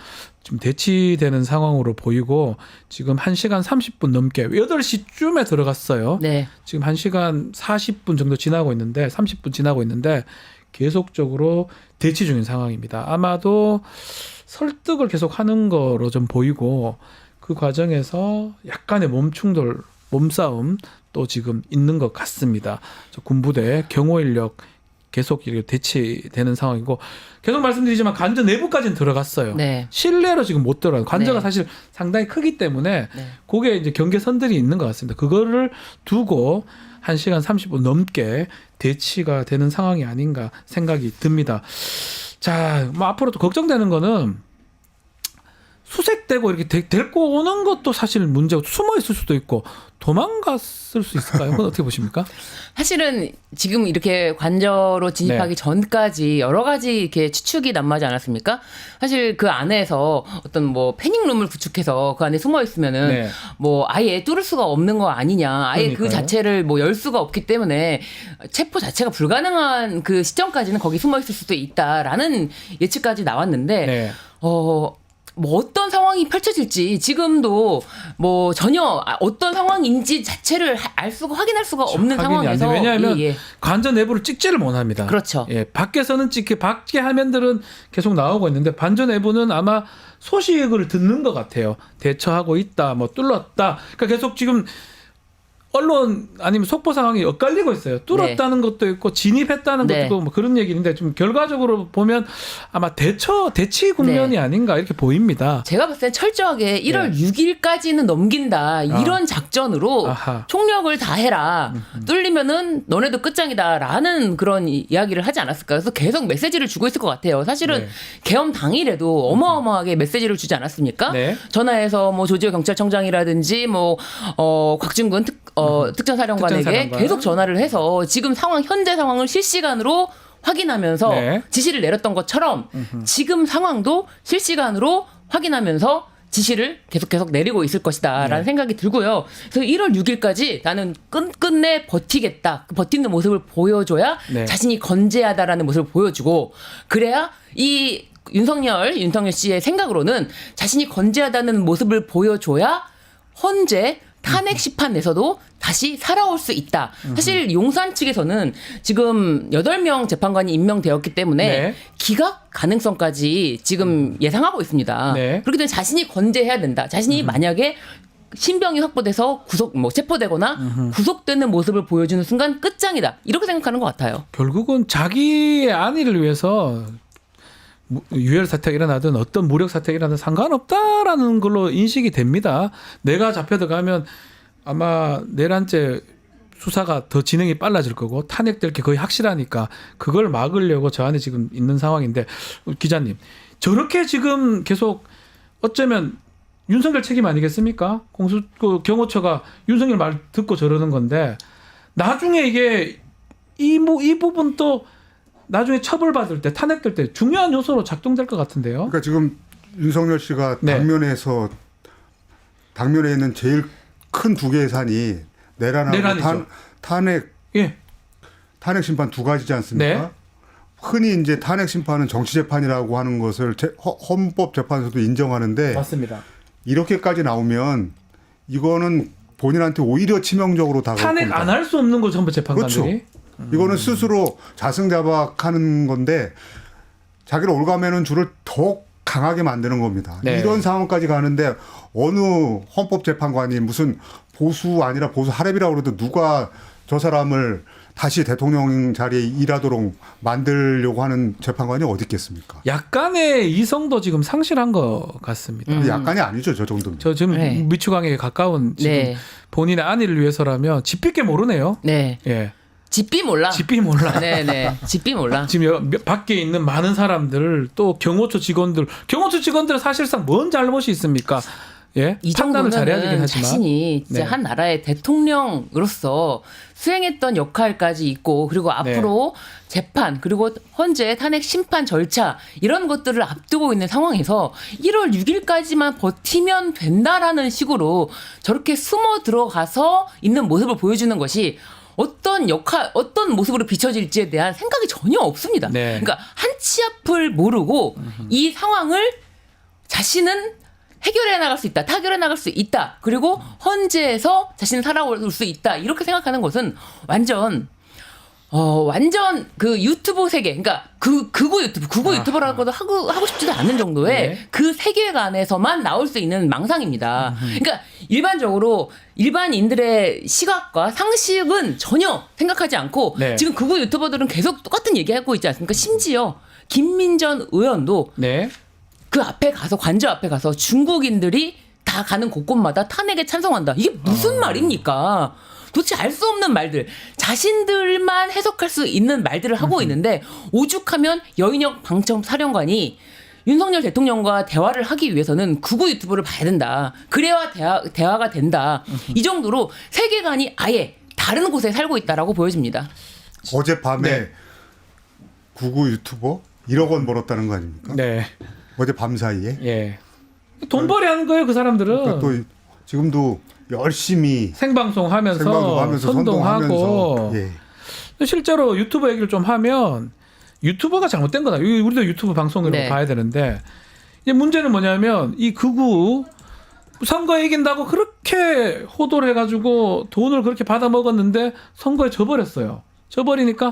지금 대치되는 상황으로 보이고 지금 1시간 30분 넘게 8시쯤에 들어갔어요. 네. 지금 1시간 40분 정도 지나고 있는데 30분 지나고 있는데 계속적으로 대치 중인 상황입니다. 아마도 설득을 계속 하는 거로 좀 보이고 그 과정에서 약간의 몸충돌, 몸싸움 또 지금 있는 것 같습니다. 군부대 경호 인력 계속 이렇게 대치되는 상황이고 계속 말씀드리지만 관저 내부까지는 들어갔어요. 네. 실내로 지금 못 들어가요. 관저가 네. 사실 상당히 크기 때문에 네. 그게 이제 경계선들이 있는 것 같습니다. 그거를 두고 1시간 30분 넘게 대치가 되는 상황이 아닌가 생각이 듭니다. 자, 뭐 앞으로 또 걱정되는 거는 수색되고 이렇게 데리고 오는 것도 사실 문제고 숨어 있을 수도 있고 도망갔을 수 있을까요? 그건 어떻게 보십니까? 사실은 지금 이렇게 관저로 진입하기 네. 전까지 여러 가지 이렇게 추측이 난무하지 않았습니까? 사실 그 안에서 어떤 뭐 패닉룸을 구축해서 그 안에 숨어 있으면은 네. 뭐 아예 뚫을 수가 없는 거 아니냐. 아예 그 그러니까요. 자체를 뭐 열 수가 없기 때문에 체포 자체가 불가능한 그 시점까지는 거기 숨어 있을 수도 있다라는 예측까지 나왔는데 네. 뭐 어떤 상황이 펼쳐질지 지금도 뭐 전혀 어떤 상황인지 자체를 확인할 수가 없는 확인이 안 돼요. 상황에서 왜냐하면 예. 관저 내부를 찍지를 못합니다. 그렇죠. 예, 밖에서는 밖에 화면들은 계속 나오고 있는데 관저 내부는 아마 소식을 듣는 것 같아요. 대처하고 있다, 뭐 뚫었다. 그러니까 계속 지금 언론 아니면 속보 상황이 엇갈리고 있어요. 뚫었다는 것도 있고 진입했다는 것도 있고 뭐 그런 얘기인데 좀 결과적으로 보면 아마 대치 국면이 아닌가 이렇게 보입니다. 제가 봤을 때 철저하게 1월 6일까지는 넘긴다. 이런 작전으로 총력을 다해라. 뚫리면은 너네도 끝장이다라는 그런 이야기를 하지 않았을까. 그래서 계속 메시지를 주고 있을 것 같아요. 사실은 계엄 당일에도 어마어마하게 메시지를 주지 않았습니까? 전화해서 뭐 조지호 경찰청장이라든지 뭐 곽준근 특전사령관에게 계속 전화를 해서 지금 현재 상황을 실시간으로 확인하면서 지시를 내렸던 것처럼 지금 상황도 실시간으로 확인하면서 지시를 계속 내리고 있을 것이다라는 생각이 들고요. 그래서 1월 6일까지 나는 끝끝내 버티겠다. 그 버티는 모습을 보여줘야 자신이 건재하다라는 모습을 보여주고 그래야 이 윤석열 씨의 생각으로는 자신이 건재하다는 모습을 보여줘야 헌재 탄핵 심판에서도 다시 살아올 수 있다. 사실 용산 측에서는 지금 8명 재판관이 임명되었기 때문에 기각 가능성까지 지금 예상하고 있습니다. 그렇기 때문에 자신이 건재해야 된다. 자신이 만약에 신병이 확보돼서 체포되거나 구속되는 모습을 보여주는 순간 끝장이다. 이렇게 생각하는 것 같아요. 결국은 자기의 안위를 위해서 유혈 사태가 일어나든 어떤 무력 사태가 일어나든 상관없다라는 걸로 인식이 됩니다. 내가 잡혀 들어가면 아마 내란죄 수사가 더 진행이 빨라질 거고 탄핵될 게 거의 확실하니까 그걸 막으려고 저 안에 지금 있는 상황인데 기자님 저렇게 지금 계속 어쩌면 윤석열 책임 아니겠습니까? 경호처가 윤석열 말 듣고 저러는 건데 나중에 이게 이 부분도 나중에 처벌받을 때 탄핵될 때 중요한 요소로 작동될 것 같은데요. 그러니까 지금 윤석열 씨가 당면에 있는 제일 큰 두 개의 산이 내란하고 탄핵 심판 두 가지지 않습니까? 흔히 이제 탄핵 심판은 정치 재판이라고 하는 것을 헌법재판소도 인정하는데 맞습니다. 이렇게까지 나오면 이거는 본인한테 오히려 치명적으로 다가올 겁니다. 탄핵 안 할 수 없는 거죠, 재판관들이. 그렇죠. 이거는 스스로 자승자박하는 건데 자기를 올가매는 줄을 더 강하게 만드는 겁니다. 이런 상황까지 가는데 어느 헌법재판관이 무슨 보수 아니라 보수 하랩이라고 그래도 누가 저 사람을 다시 대통령 자리에 일하도록 만들려고 하는 재판관이 어디 있겠습니까? 약간의 이성도 지금 상실한 것 같습니다. 약간이 아니죠, 저 정도면. 저 지금 미추강에 가까운 지금 본인의 안위를 위해서라면 집밖에 모르네요. 집비 몰라. 집비 몰라. 집비 몰라. 지금 밖에 있는 많은 사람들 또 경호처 직원들은 사실상 뭔 잘못이 있습니까? 이 판단을 잘해야 되긴 정도는 하지만 자신이 이제 한 나라의 대통령으로서 수행했던 역할까지 있고 그리고 앞으로 재판 그리고 헌재 탄핵 심판 절차 이런 것들을 앞두고 있는 상황에서 1월 6일까지만 버티면 된다라는 식으로 저렇게 숨어 들어가서 있는 모습을 보여주는 것이 어떤 모습으로 비춰질지에 대한 생각이 전혀 없습니다. 그러니까 한 치 앞을 모르고 이 상황을 자신은 해결해 나갈 수 있다. 타결해 나갈 수 있다. 그리고 헌재에서 자신은 살아올 수 있다. 이렇게 생각하는 것은 완전 그 유튜브 세계, 그러니까 극우 유튜버라고도 하고 싶지도 않은 정도의 그 세계관에서만 나올 수 있는 망상입니다. 그러니까 일반적으로 일반인들의 시각과 상식은 전혀 생각하지 않고 지금 극우 유튜버들은 계속 똑같은 얘기하고 있지 않습니까? 심지어 김민전 의원도 그 앞에 가서 관저 앞에 가서 중국인들이 다 가는 곳곳마다 탄핵에 찬성한다. 이게 무슨 말입니까? 도대체 알 수 없는 말들, 자신들만 해석할 수 있는 말들을 하고 있는데 오죽하면 여인혁 방첩사령관이 윤석열 대통령과 대화를 하기 위해서는 극우 유튜브를 봐야 된다. 그래야 대화가 된다. 이 정도로 세계관이 아예 다른 곳에 살고 있다라고 보여집니다. 어젯밤에 극우 유튜버 1억 원 벌었다는 거 아닙니까? 어제 밤 사이에. 돈벌이 하는 거예요, 그 사람들은. 그러니까 또 지금도 열심히 생방송하면서 선동하고. 실제로 유튜버 얘기를 좀 하면 유튜버가 잘못된 거다. 우리도 유튜브 방송으로 봐야 되는데 이제 문제는 뭐냐면 이 극우 선거 이긴다고 그렇게 호도를 해가지고 돈을 그렇게 받아 먹었는데 선거에 져버렸어요. 져버리니까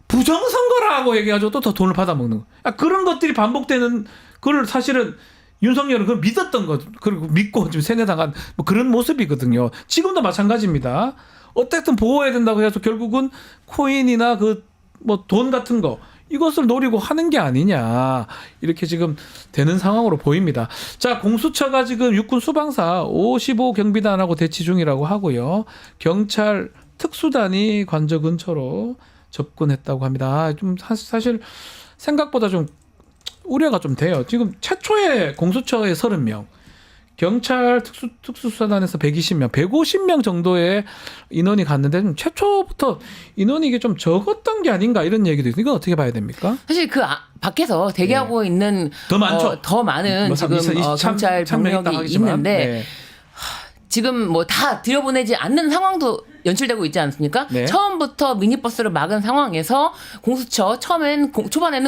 부정선거라고 얘기해가지고 또 더 돈을 받아 먹는 거. 그런 것들이 반복되는 그걸 사실은 윤석열은 그걸 믿었던 것, 그리고 믿고 지금 세뇌당한 뭐 그런 모습이거든요. 지금도 마찬가지입니다. 어쨌든 보호해야 된다고 해서 결국은 코인이나 그 뭐 돈 같은 거 이것을 노리고 하는 게 아니냐 이렇게 지금 되는 상황으로 보입니다. 자, 공수처가 지금 육군 수방사 55경비단하고 대치 중이라고 하고요. 경찰 특수단이 관저 근처로 접근했다고 합니다. 좀 사실 생각보다 좀 우려가 좀 돼요. 지금 최초의 공수처에 30명, 경찰 특수수사단에서 120명, 150명 정도의 인원이 갔는데 좀 최초부터 인원이 이게 좀 적었던 게 아닌가 이런 얘기도 있어요. 이건 어떻게 봐야 됩니까? 사실 그 밖에서 대기하고 있는 더 많죠. 더 많은 뭐 지금 경찰 병력이 있는데 네. 지금 뭐 다 들여보내지 않는 상황도 연출되고 있지 않습니까? 네. 처음부터 미니버스를 막은 상황에서 공수처 초반에는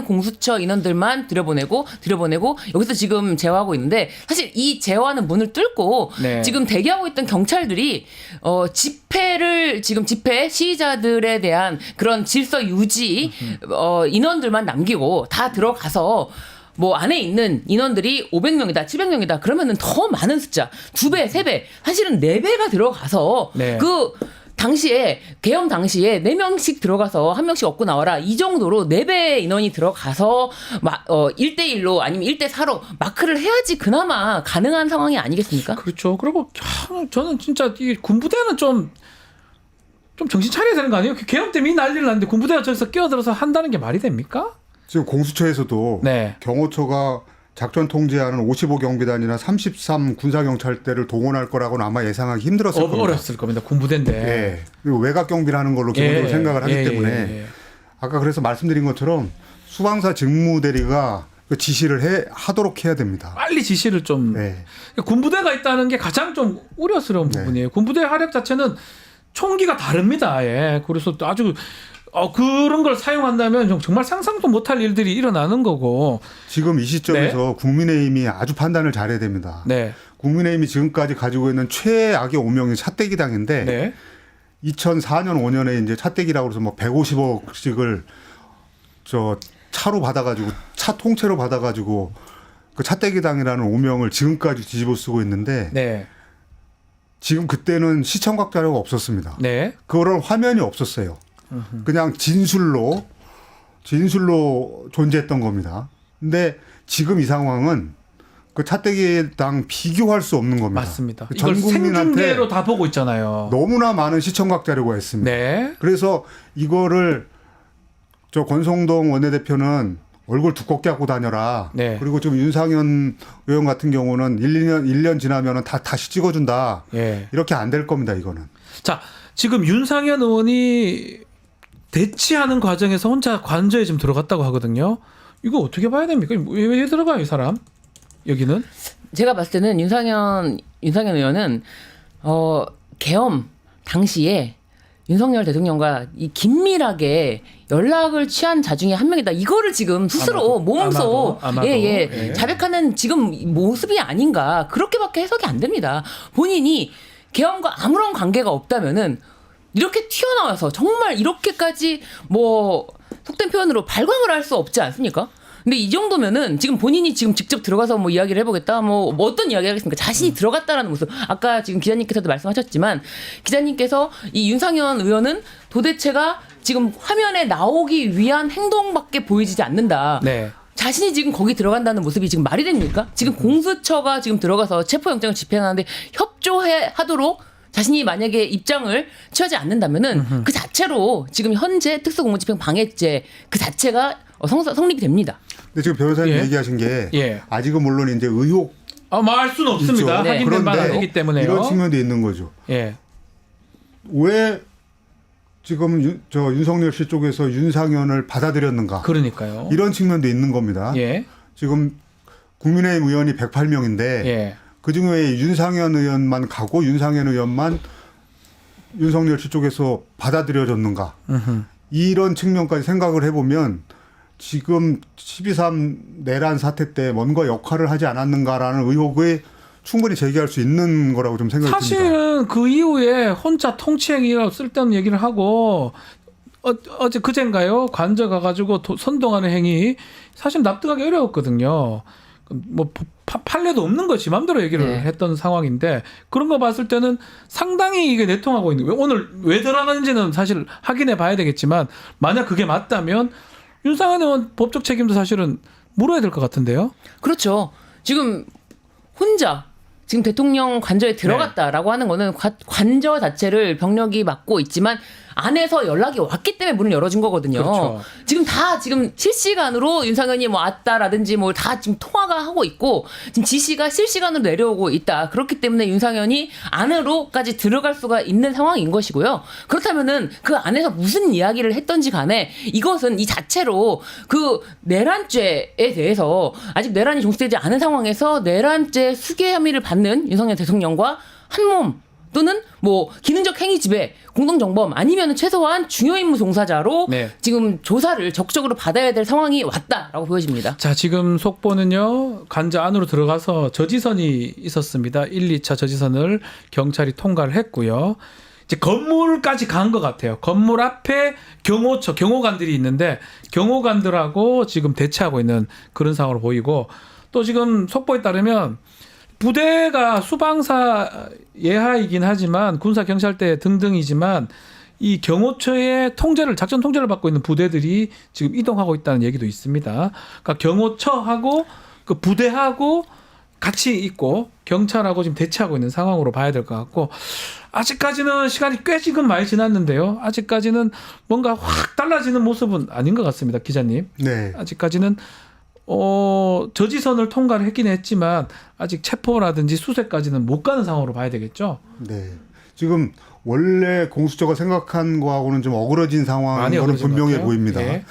공수처 인원들만 들여보내고 여기서 지금 제어하고 있는데 사실 이 제어하는 문을 뚫고 네. 지금 대기하고 있던 경찰들이 집회 시위자들에 대한 그런 질서 유지 인원들만 남기고 다 들어가서 뭐 안에 있는 인원들이 500명이다, 700명이다. 그러면은 더 많은 숫자, 2배, 3배, 사실은 4배가 들어가서 네. 그 당시에 계엄 당시에 4명씩 들어가서 1명씩 얻고 나와라. 이 정도로 4배의 인원이 들어가서 1대1로 아니면 1대4로 마크를 해야지 그나마 가능한 상황이 아니겠습니까? 그렇죠. 그리고 저는 진짜 이 군부대는 좀 정신 차려야 되는 거 아니에요? 계엄 때문에 이 난리를 났는데 군부대가 저기서 끼어들어서 한다는 게 말이 됩니까? 지금 공수처에서도 네. 경호처가 작전 통제하는 55경비단이나 33 군사경찰대를 동원할 거라고는 아마 예상하기 힘들었을 겁니다. 어렵을 겁니다. 군부대인데. 예. 그리고 외곽 경비를 하는 걸로 기본적으로 생각을 하기 때문에 아까 그래서 말씀드린 것처럼 수방사 직무대리가 그 지시를 하도록 해야 됩니다. 빨리 지시를 좀. 네. 군부대가 있다는 게 가장 좀 우려스러운 부분이에요. 군부대 화력 자체는 총기가 다릅니다. 예. 그래서 아주 그런 걸 사용한다면 정말 상상도 못할 일들이 일어나는 거고. 지금 이 시점에서 네. 국민의힘이 아주 판단을 잘해야 됩니다. 네. 국민의힘이 지금까지 가지고 있는 최악의 오명이 차떼기 당인데 네. 2004년 5년에 이제 차떼기라고 해서 뭐 150억씩을 차로 받아가지고 차 통째로 받아가지고 그 차떼기 당이라는 오명을 지금까지 뒤집어 쓰고 있는데 네. 지금 그때는 시청각 자료가 없었습니다. 네. 그런 화면이 없었어요. 그냥 진술로 존재했던 겁니다. 근데 지금 이 상황은 그 차떼기당 비교할 수 없는 겁니다. 맞습니다. 전 이걸 국민한테 생중계로 다 보고 있잖아요. 너무나 많은 시청각 자료가 있습니다. 네. 그래서 이거를 권성동 원내대표는 얼굴 두껍게 하고 다녀라. 네. 그리고 지금 윤상현 의원 같은 경우는 1년 지나면 다시 찍어준다. 예. 이렇게 이렇게 안 될 겁니다. 이거는. 자, 지금 윤상현 의원이 대치하는 과정에서 혼자 관저에 좀 들어갔다고 하거든요. 이거 어떻게 봐야 됩니까? 왜 들어가요, 이 사람? 여기는? 제가 봤을 때는 윤상현 의원은 계엄 당시에 윤석열 대통령과 이 긴밀하게 연락을 취한 자 중에 한 명이다. 이거를 지금 스스로 몸소 아마도. 예. 자백하는 지금 모습이 아닌가. 그렇게밖에 해석이 안 됩니다. 본인이 계엄과 아무런 관계가 없다면은 이렇게 튀어나와서 정말 이렇게까지 뭐 속된 표현으로 발광을 할 수 없지 않습니까? 근데 이 정도면은 지금 본인이 지금 직접 들어가서 뭐 이야기를 해보겠다, 뭐 어떤 이야기 하겠습니까? 자신이 들어갔다라는 모습. 아까 지금 기자님께서도 말씀하셨지만 기자님께서 이 윤상현 의원은 도대체가 지금 화면에 나오기 위한 행동밖에 보이지 않는다. 네. 자신이 지금 거기 들어간다는 모습이 지금 말이 됩니까? 지금 공수처가 지금 들어가서 체포영장을 집행하는데 협조하도록 자신이 만약에 입장을 취하지 않는다면은 그 자체로 지금 현재 특수공무집행 방해죄 그 자체가 성립이 됩니다. 근데 지금 변호사님 예. 얘기하신 게 예. 아직은 물론 이제 의혹 말 수는 없습니다. 있죠. 확인된 바는 아니기 때문에요. 이런 측면도 있는 거죠. 예. 왜 지금 윤석열 씨 쪽에서 윤상현을 받아들였는가? 그러니까요. 이런 측면도 있는 겁니다. 예. 지금 국민의힘 의원이 108명인데 예. 그중에 윤상현 의원만 가고 윤상현 의원만 윤석열 씨 쪽에서 받아들여졌는가? 이런 측면까지 생각을 해보면 지금 12.3 내란 사태 때 뭔가 역할을 하지 않았는가라는 의혹을 충분히 제기할 수 있는 거라고 좀 생각이 듭니다. 사실은 그 이후에 혼자 통치행위라고 쓸데없는 얘기를 하고 어제 그젠가요? 관저 가가지고 선동하는 행위 사실 납득하기 어려웠거든요. 뭐 판례도 없는 거지 마음대로 얘기를 네. 했던 상황인데 그런 거 봤을 때는 상당히 이게 내통하고 있는 거예요. 오늘 왜 들어가는지는 사실 확인해 봐야 되겠지만 만약 그게 맞다면 윤상현 의원 법적 책임도 사실은 물어야 될 것 같은데요. 그렇죠. 지금 혼자 지금 대통령 관저에 들어갔다라고 하는 거는 관저 자체를 병력이 막고 있지만 안에서 연락이 왔기 때문에 문을 열어준 거거든요. 그렇죠. 지금 실시간으로 윤상현이 뭐 왔다라든지 뭐 다 지금 통화가 하고 있고 지금 지시가 실시간으로 내려오고 있다. 그렇기 때문에 윤상현이 안으로까지 들어갈 수가 있는 상황인 것이고요. 그렇다면은 그 안에서 무슨 이야기를 했던지 간에 이것은 이 자체로 그 내란죄에 대해서 아직 내란이 종식되지 않은 상황에서 내란죄 수괴 혐의를 받는 윤석열 대통령과 한몸 또는 뭐 기능적 행위 지배, 공동정범 아니면 최소한 중요임무 종사자로 네. 지금 조사를 적극적으로 받아야 될 상황이 왔다라고 보여집니다. 자, 지금 속보는요. 관저 안으로 들어가서 저지선이 있었습니다. 1, 2차 저지선을 경찰이 통과를 했고요. 이제 건물까지 간 것 같아요. 건물 앞에 경호관들이 있는데 경호관들하고 지금 대치하고 있는 그런 상황으로 보이고 또 지금 속보에 따르면 부대가 수방사 예하이긴 하지만 군사 경찰대 등등이지만 이 경호처의 작전 통제를 받고 있는 부대들이 지금 이동하고 있다는 얘기도 있습니다. 그러니까 경호처하고 그 부대하고 같이 있고 경찰하고 지금 대치하고 있는 상황으로 봐야 될 것 같고 아직까지는 시간이 꽤 지금 많이 지났는데요. 아직까지는 뭔가 확 달라지는 모습은 아닌 것 같습니다. 기자님. 네. 아직까지는 저지선을 통과를 했긴 했지만 아직 체포라든지 수색까지는 못 가는 상황으로 봐야 되겠죠. 네. 지금 원래 공수처가 생각한 거하고는 좀 어그러진 상황인 거는 분명해 보입니다. 네.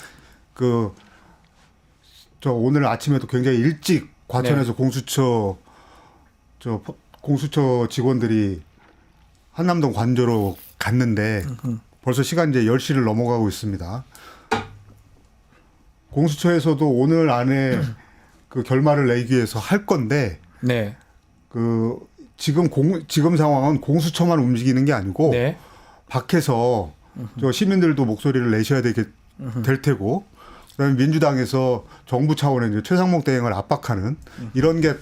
저 오늘 아침에도 굉장히 일찍 과천에서 네. 공수처 직원들이 한남동 관저로 갔는데 벌써 시간 이제 10시를 넘어가고 있습니다. 공수처에서도 오늘 안에 그 결말을 내기 위해서 할 건데 네. 지금 상황은 공수처만 움직이는 게 아니고 네. 밖에서 저 시민들도 목소리를 내셔야 될 테고 그다음에 민주당에서 정부 차원의 이제 최상목 대행을 압박하는 이런 게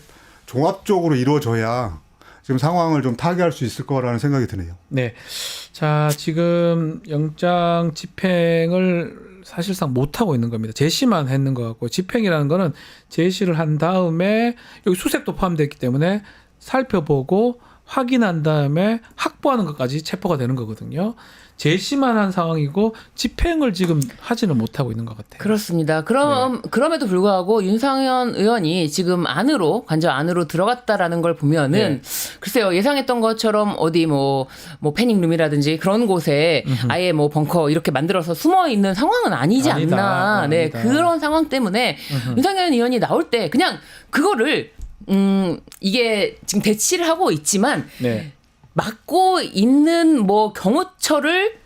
종합적으로 이루어져야 지금 상황을 좀 타개할 수 있을 거라는 생각이 드네요. 네. 자, 지금 영장 집행을 사실상 못하고 있는 겁니다. 제시만 했는 것 같고 집행이라는 거는 제시를 한 다음에 여기 수색도 포함되어 있기 때문에 살펴보고 확인한 다음에 확보하는 것까지 체포가 되는 거거든요. 제시만 한 상황이고 집행을 지금 하지는 못하고 있는 것 같아요. 그렇습니다. 그럼에도 불구하고 윤상현 의원이 지금 관저 안으로 들어갔다라는 걸 보면은 글쎄요, 예상했던 것처럼 어디 뭐 패닝룸이라든지 그런 곳에 아예 뭐 벙커 이렇게 만들어서 숨어 있는 상황은 아니지 않나. 네, 그런 상황 때문에 윤상현 의원이 나올 때 그냥 그거를 이게 지금 대치를 하고 있지만 막고 있는 뭐 경호처를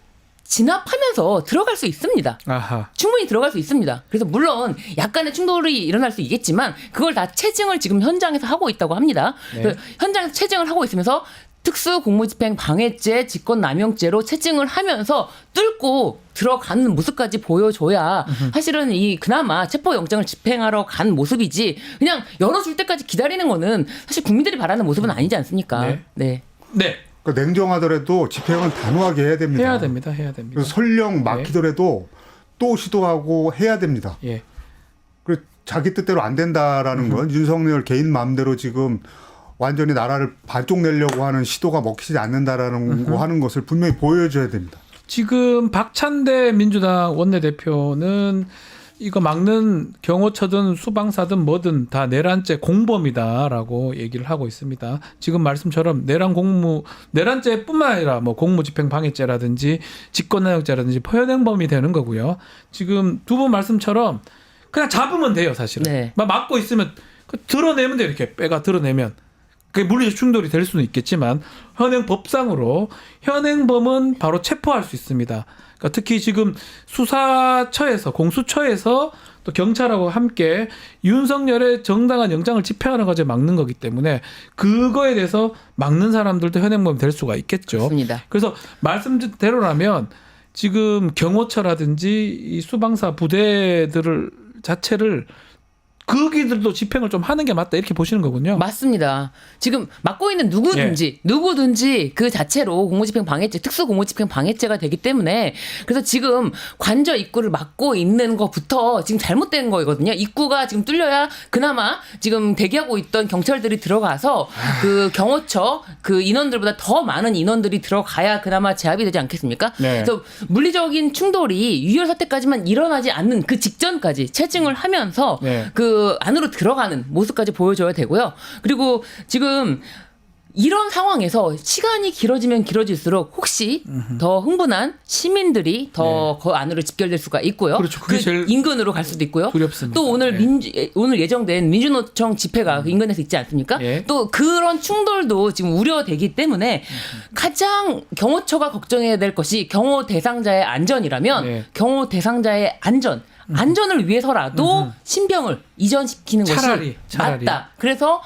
진압하면서 들어갈 수 있습니다. 아하. 충분히 들어갈 수 있습니다. 그래서 물론 약간의 충돌이 일어날 수 있겠지만 그걸 다 체증을 지금 현장에서 하고 있다고 합니다. 그래서 현장에서 체증을 하고 있으면서 특수공무집행 방해죄, 직권남용죄로 체증을 하면서 뚫고 들어가는 모습까지 보여줘야 사실은 그나마 체포영장을 집행하러 간 모습이지 그냥 열어줄 때까지 기다리는 거는 사실 국민들이 바라는 모습은 아니지 않습니까? 네. 그러니까 냉정하더라도 집행은 단호하게 해야 됩니다. 해야 됩니다. 그래서 설령 막히더라도 또 시도하고 해야 됩니다. 예. 그리고 자기 뜻대로 안 된다라는 건 윤석열 개인 마음대로 지금 완전히 나라를 반쪽 내려고 하는 시도가 먹히지 않는다라는 거 하는 것을 분명히 보여줘야 됩니다. 지금 박찬대 민주당 원내대표는 이거 막는 경호처든 수방사든 뭐든 다 내란죄 공범이다라고 얘기를 하고 있습니다. 지금 말씀처럼 내란죄뿐만 아니라 뭐 공무집행 방해죄라든지 직권남용죄라든지 포현행범이 되는 거고요. 지금 두 분 말씀처럼 그냥 잡으면 돼요, 사실은. 막 막고 있으면 드러내면 돼요, 이렇게 빼가 드러내면. 그게 물리적 충돌이 될 수는 있겠지만 현행법상으로 현행범은 바로 체포할 수 있습니다. 그러니까 특히 지금 수사처에서 공수처에서 또 경찰하고 함께 윤석열의 정당한 영장을 집행하는 과정을 막는 거기 때문에 그거에 대해서 막는 사람들도 현행범이 될 수가 있겠죠. 그렇습니다. 그래서 말씀대로라면 지금 경호처라든지 이 수방사 부대들을 자체를 거기들도 집행을 좀 하는 게 맞다 이렇게 보시는 거군요. 맞습니다. 지금 맡고 있는 누구든지 그 자체로 공무집행 방해죄, 특수 공무집행 방해죄가 되기 때문에 그래서 지금 관저 입구를 막고 있는 것부터 지금 잘못된 거거든요. 입구가 지금 뚫려야 그나마 지금 대기하고 있던 경찰들이 들어가서 그 경호처 그 인원들보다 더 많은 인원들이 들어가야 그나마 제압이 되지 않겠습니까? 네. 그래서 물리적인 충돌이 유혈 사태까지만 일어나지 않는 그 직전까지 체증을 하면서 네. 그 안으로 들어가는 모습까지 보여줘야 되고요. 그리고 지금 이런 상황에서 시간이 길어지면 길어질수록 혹시 더 흥분한 시민들이 더 그 안으로 집결될 수가 있고요. 그렇죠. 그게 그 제일 인근으로 갈 수도 있고요. 두렵습니다. 또 오늘 네. 오늘 예정된 민주노총 집회가 그 인근에서 있지 않습니까? 예. 또 그런 충돌도 지금 우려되기 때문에 가장 경호처가 걱정해야 될 것이 경호 대상자의 안전이라면 네. 경호 대상자의 안전을 위해서라도 신병을 이전시키는 차라리. 것이 맞다. 그래서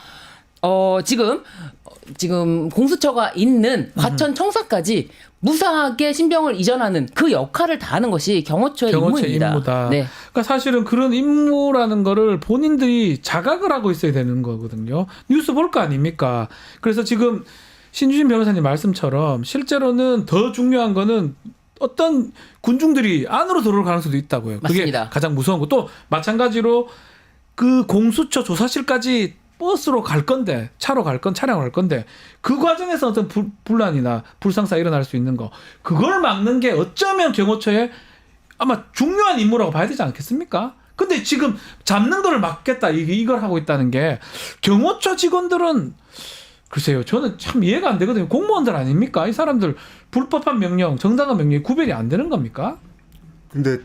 지금 공수처가 있는 과천 청사까지 무사하게 신병을 이전하는 그 역할을 다하는 것이 경호처의 임무입니다. 임무다. 네. 그러니까 사실은 그런 임무라는 거를 본인들이 자각을 하고 있어야 되는 거거든요. 뉴스 볼 거 아닙니까? 그래서 지금 신주진 변호사님 말씀처럼 실제로는 더 중요한 거는 어떤 군중들이 안으로 들어올 가능성도 있다고요. 그게 맞습니다. 가장 무서운 거. 또 마찬가지로 그 공수처 조사실까지 버스로 갈 건데, 차로 갈 건, 차량으로 갈 건데 그 과정에서 어떤 분란이나 불상사 일어날 수 있는 거, 그걸 막는 게 어쩌면 경호처의 아마 중요한 임무라고 봐야 되지 않겠습니까? 근데 지금 잡는 거를 막겠다 이걸 하고 있다는 게 경호처 직원들은 글쎄요, 저는 참 이해가 안 되거든요. 공무원들 아닙니까? 이 사람들 불법한 명령, 정당한 명령이 구별이 안 되는 겁니까? 근데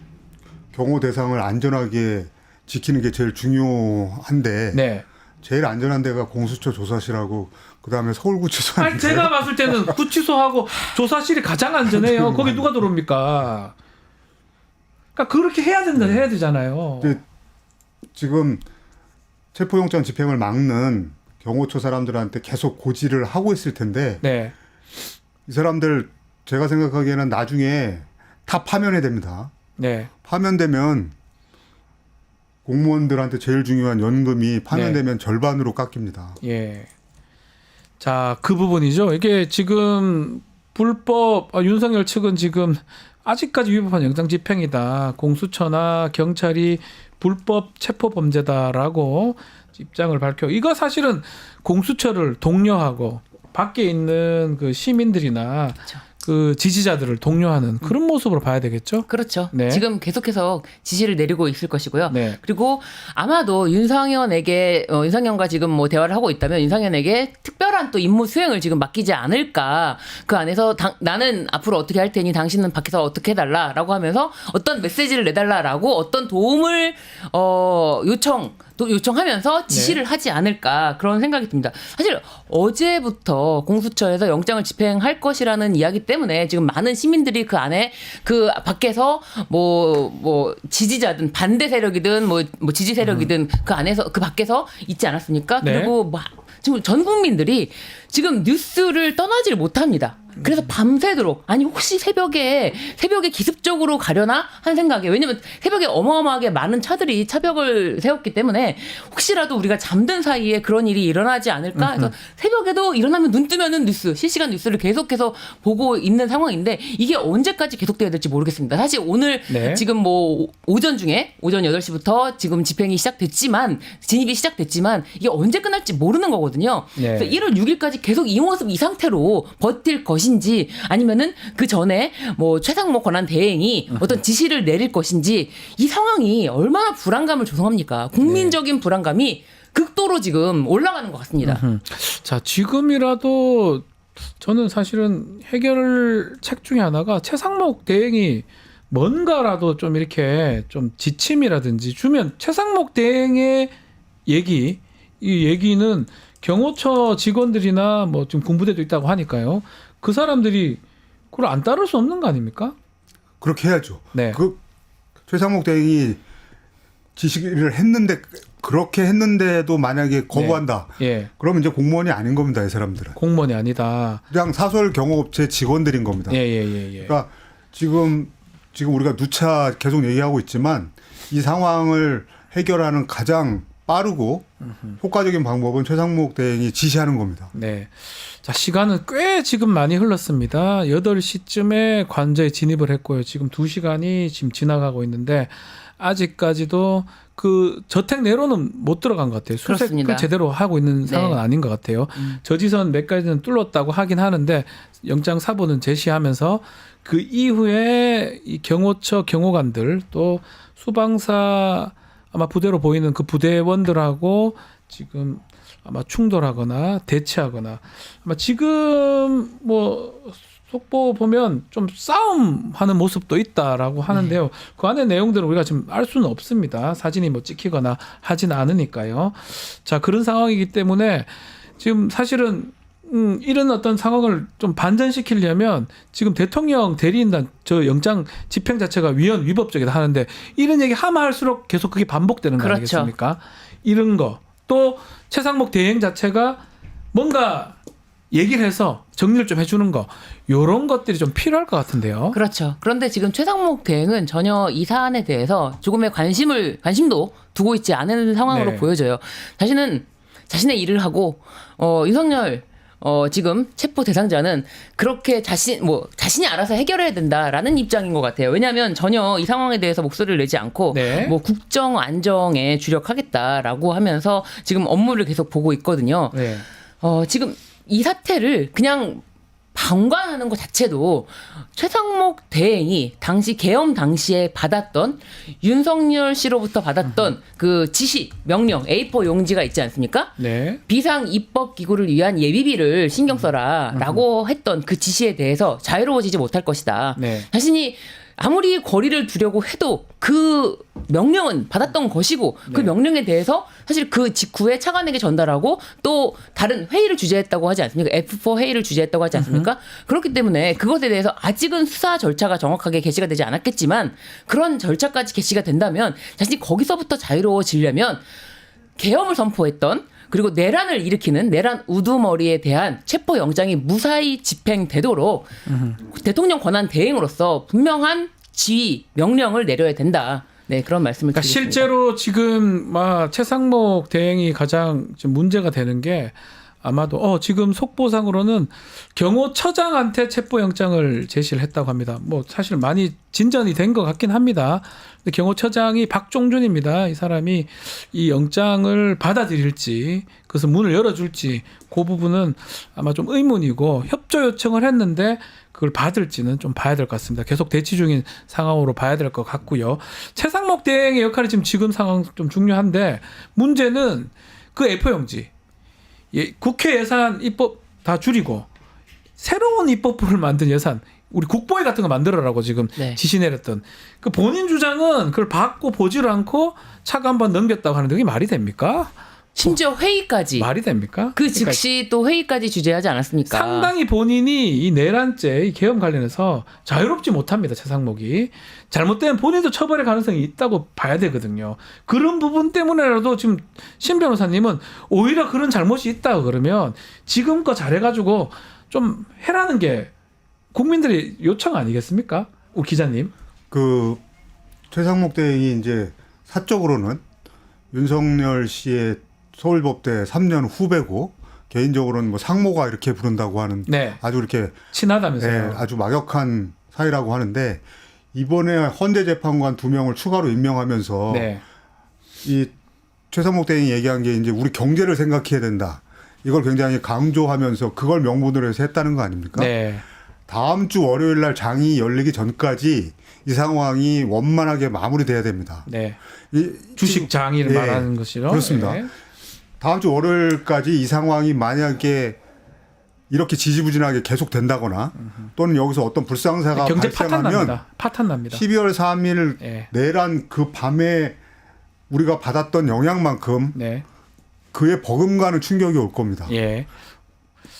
경호 대상을 안전하게 지키는 게 제일 중요한데 네. 제일 안전한 데가 공수처 조사실하고 그다음에 서울구치소 아니, 제가 봤을 때는 구치소하고 조사실이 가장 안전해요. 거기 누가 들어옵니까? 그러니까 그렇게 해야 되잖아요. 근데 지금 체포영장 집행을 막는 경호처 사람들한테 계속 고지를 하고 있을 텐데 네. 이 사람들 제가 생각하기에는 나중에 다 파면해야 됩니다. 네. 파면되면 공무원들한테 제일 중요한 연금이 파면되면 절반으로 깎입니다. 예. 자, 그 부분이죠. 이게 지금 불법 윤석열 측은 지금 아직까지 위법한 영장 집행이다. 공수처나 경찰이 불법 체포 범죄다라고 입장을 밝혀. 이거 사실은 공수처를 독려하고 밖에 있는 그 시민들이나 그렇죠. 그 지지자들을 독려하는 그런 모습으로 봐야 되겠죠. 그렇죠. 네. 지금 계속해서 지시를 내리고 있을 것이고요. 네. 그리고 아마도 윤상현과 지금 뭐 대화를 하고 있다면 윤상현에게 특별한 또 임무 수행을 지금 맡기지 않을까. 그 안에서 나는 앞으로 어떻게 할 테니 당신은 밖에서 어떻게 해달라라고 하면서 어떤 메시지를 내달라라고 어떤 도움을 요청하면서 지시를 하지 않을까 그런 생각이 듭니다. 사실 어제부터 공수처에서 영장을 집행할 것이라는 이야기 때문에 지금 많은 시민들이 그 안에 그 밖에서 뭐 지지자든 반대 세력이든 뭐 지지 세력이든 그 안에서 그 밖에서 있지 않았습니까? 네. 그리고 지금 전 국민들이 지금 뉴스를 떠나질 못합니다. 그래서 밤새도록 아니 혹시 새벽에 기습적으로 가려나 하는 생각에 왜냐면 새벽에 어마어마하게 많은 차들이 차벽을 세웠기 때문에 혹시라도 우리가 잠든 사이에 그런 일이 일어나지 않을까 해서 새벽에도 일어나면 눈 뜨면은 실시간 뉴스를 계속해서 보고 있는 상황인데 이게 언제까지 계속돼야 될지 모르겠습니다. 사실 오늘 네. 지금 뭐 오전 8시부터 지금 진입이 시작됐지만 이게 언제 끝날지 모르는 거거든요. 네. 그래서 1월 6일까지 계속 이 모습 이 상태로 버틸 것인지 아니면은 그 전에 뭐 최상목 권한 대행이 어떤 지시를 내릴 것인지 이 상황이 얼마나 불안감을 조성합니까? 국민적인 불안감이 극도로 지금 올라가는 것 같습니다. 자, 지금이라도 저는 사실은 해결책 중에 하나가 최상목 대행이 뭔가라도 좀 이렇게 좀 지침이라든지 주면 최상목 대행의 이 얘기는 경호처 직원들이나 뭐 지금 군부대도 있다고 하니까요. 그 사람들이 그걸 안 따를 수 없는 거 아닙니까? 그렇게 해야죠. 네. 그 최상목 대행이 지시를 했는데 그렇게 했는데도 만약에 거부한다. 네. 예. 그러면 이제 공무원이 아닌 겁니다. 이 사람들은. 공무원이 아니다. 그냥 사설 경호업체 직원들인 겁니다. 예. 그러니까 지금 우리가 누차 계속 얘기하고 있지만 이 상황을 해결하는 가장 빠르고 효과적인 방법은 최상목 대행이 지시하는 겁니다. 네. 자, 시간은 꽤 지금 많이 흘렀습니다. 8시쯤에 관저에 진입을 했고요. 지금 2시간이 지금 지나가고 있는데 아직까지도 그 저택 내로는 못 들어간 것 같아요. 수색을 그렇습니다. 제대로 하고 있는 상황은 네. 아닌 것 같아요. 저지선 몇 가지는 뚫었다고 하긴 하는데 영장 사본은 제시하면서 그 이후에 이 경호처 경호관들 또 수방사 아마 부대로 보이는 그 부대원들하고 지금 아마 충돌하거나 대치하거나 아마 지금 뭐 속보 보면 좀 싸움하는 모습도 있다라고 하는데요. 그 안에 내용들은 우리가 지금 알 수는 없습니다. 사진이 뭐 찍히거나 하진 않으니까요. 자, 그런 상황이기 때문에 지금 사실은 이런 어떤 상황을 좀 반전시키려면 지금 대통령 대리인단 저 영장 집행 자체가 위헌 위법적이다 하는데 이런 얘기 하면 할수록 계속 그게 반복되는 거 그렇죠. 아니겠습니까? 이런 거. 또 최상목 대행 자체가 뭔가 얘기를 해서 정리를 좀 해주는 거 이런 것들이 좀 필요할 것 같은데요. 그렇죠. 그런데 지금 최상목 대행은 전혀 이 사안에 대해서 조금의 관심도 두고 있지 않은 상황으로 네. 보여져요. 자신은 자신의 일을 하고 윤석열 지금 체포 대상자는 그렇게 자신이 알아서 해결해야 된다라는 입장인 것 같아요. 왜냐하면 전혀 이 상황에 대해서 목소리를 내지 않고 네. 뭐 국정 안정에 주력하겠다라고 하면서 지금 업무를 계속 보고 있거든요. 네. 지금 이 사태를 그냥 방관하는 것 자체도 최상목 대행이 당시 계엄 당시에 받았던 윤석열 씨로부터 받았던 그 지시, 명령, A4 용지가 있지 않습니까? 네. 비상 입법 기구를 위한 예비비를 신경 써라라고 했던 그 지시에 대해서 자유로워지지 못할 것이다. 네. 자신이 아무리 거리를 두려고 해도 그 명령은 받았던 것이고 그 네. 명령에 대해서 사실 그 직후에 차관에게 전달하고 또 다른 회의를 주재했다고 하지 않습니까? F4 회의를 주재했다고 하지 않습니까? 그렇기 때문에 그것에 대해서 아직은 수사 절차가 정확하게 개시가 되지 않았겠지만 그런 절차까지 개시가 된다면 자신이 거기서부터 자유로워지려면 계엄을 선포했던 그리고 내란을 일으키는 내란 우두머리에 대한 체포영장이 무사히 집행되도록 대통령 권한 대행으로서 분명한 지휘, 명령을 내려야 된다. 네, 그런 말씀을 그러니까 드리겠습니다. 실제로 지금 최상목 대행이 가장 지금 문제가 되는 게 아마도 지금 속보상으로는 경호처장한테 체포영장을 제시를 했다고 합니다. 뭐 사실 많이 진전이 된 것 같긴 합니다. 근데 경호처장이 박종준입니다. 이 사람이 이 영장을 받아들일지 그래서 문을 열어줄지 그 부분은 아마 좀 의문이고 협조 요청을 했는데 그걸 받을지는 좀 봐야 될 것 같습니다. 계속 대치 중인 상황으로 봐야 될 것 같고요. 최상목 대행의 역할이 지금 상황 좀 중요한데 문제는 그 A4용지 국회 예산 입법 다 줄이고 새로운 입법부를 만든 예산 우리 국보회 같은 거 만들어라고 지금 네. 지시 내렸던 그 본인 주장은 그걸 받고 보지를 않고 차가 한번 넘겼다고 하는데 그게 말이 됩니까? 심지어 회의까지 말이 됩니까? 그 그러니까 즉시 또 회의까지 주재하지 않았습니까? 상당히 본인이 이 내란죄, 이 계엄 관련해서 자유롭지 못합니다. 최상목이. 잘못되면 본인도 처벌의 가능성이 있다고 봐야 되거든요. 그런 부분 때문에라도 지금 신 변호사님은 오히려 그런 잘못이 있다고 그러면 지금껏 잘해가지고 좀 해라는 게 국민들의 요청 아니겠습니까? 우리 기자님. 그 최상목 대행이 이제 사적으로는 윤석열 씨의 서울법대 3년 후배고 개인적으로는 뭐 상모가 이렇게 부른다고 하는 네. 아주 이렇게 친하다면서요. 아주 막역한 사이라고 하는데 이번에 헌재 재판관 2명을 추가로 임명하면서 네. 이 최상목 대행이 얘기한 게 이제 우리 경제를 생각해야 된다. 이걸 굉장히 강조하면서 그걸 명분으로 해서 했다는 거 아닙니까? 네. 다음 주 월요일 날 장이 열리기 전까지 이 상황이 원만하게 마무리돼야 됩니다. 네. 이 주식 장의를 예, 말하는 것이죠. 그렇습니다. 네. 다음 주 월요일까지 이 상황이 만약에 이렇게 지지부진하게 계속 된다거나 또는 여기서 어떤 불상사가 경제 발생하면 파탄 납니다. 12월 3일 예. 내란 그 밤에 우리가 받았던 영향만큼 네. 그에 버금가는 충격이 올 겁니다. 예.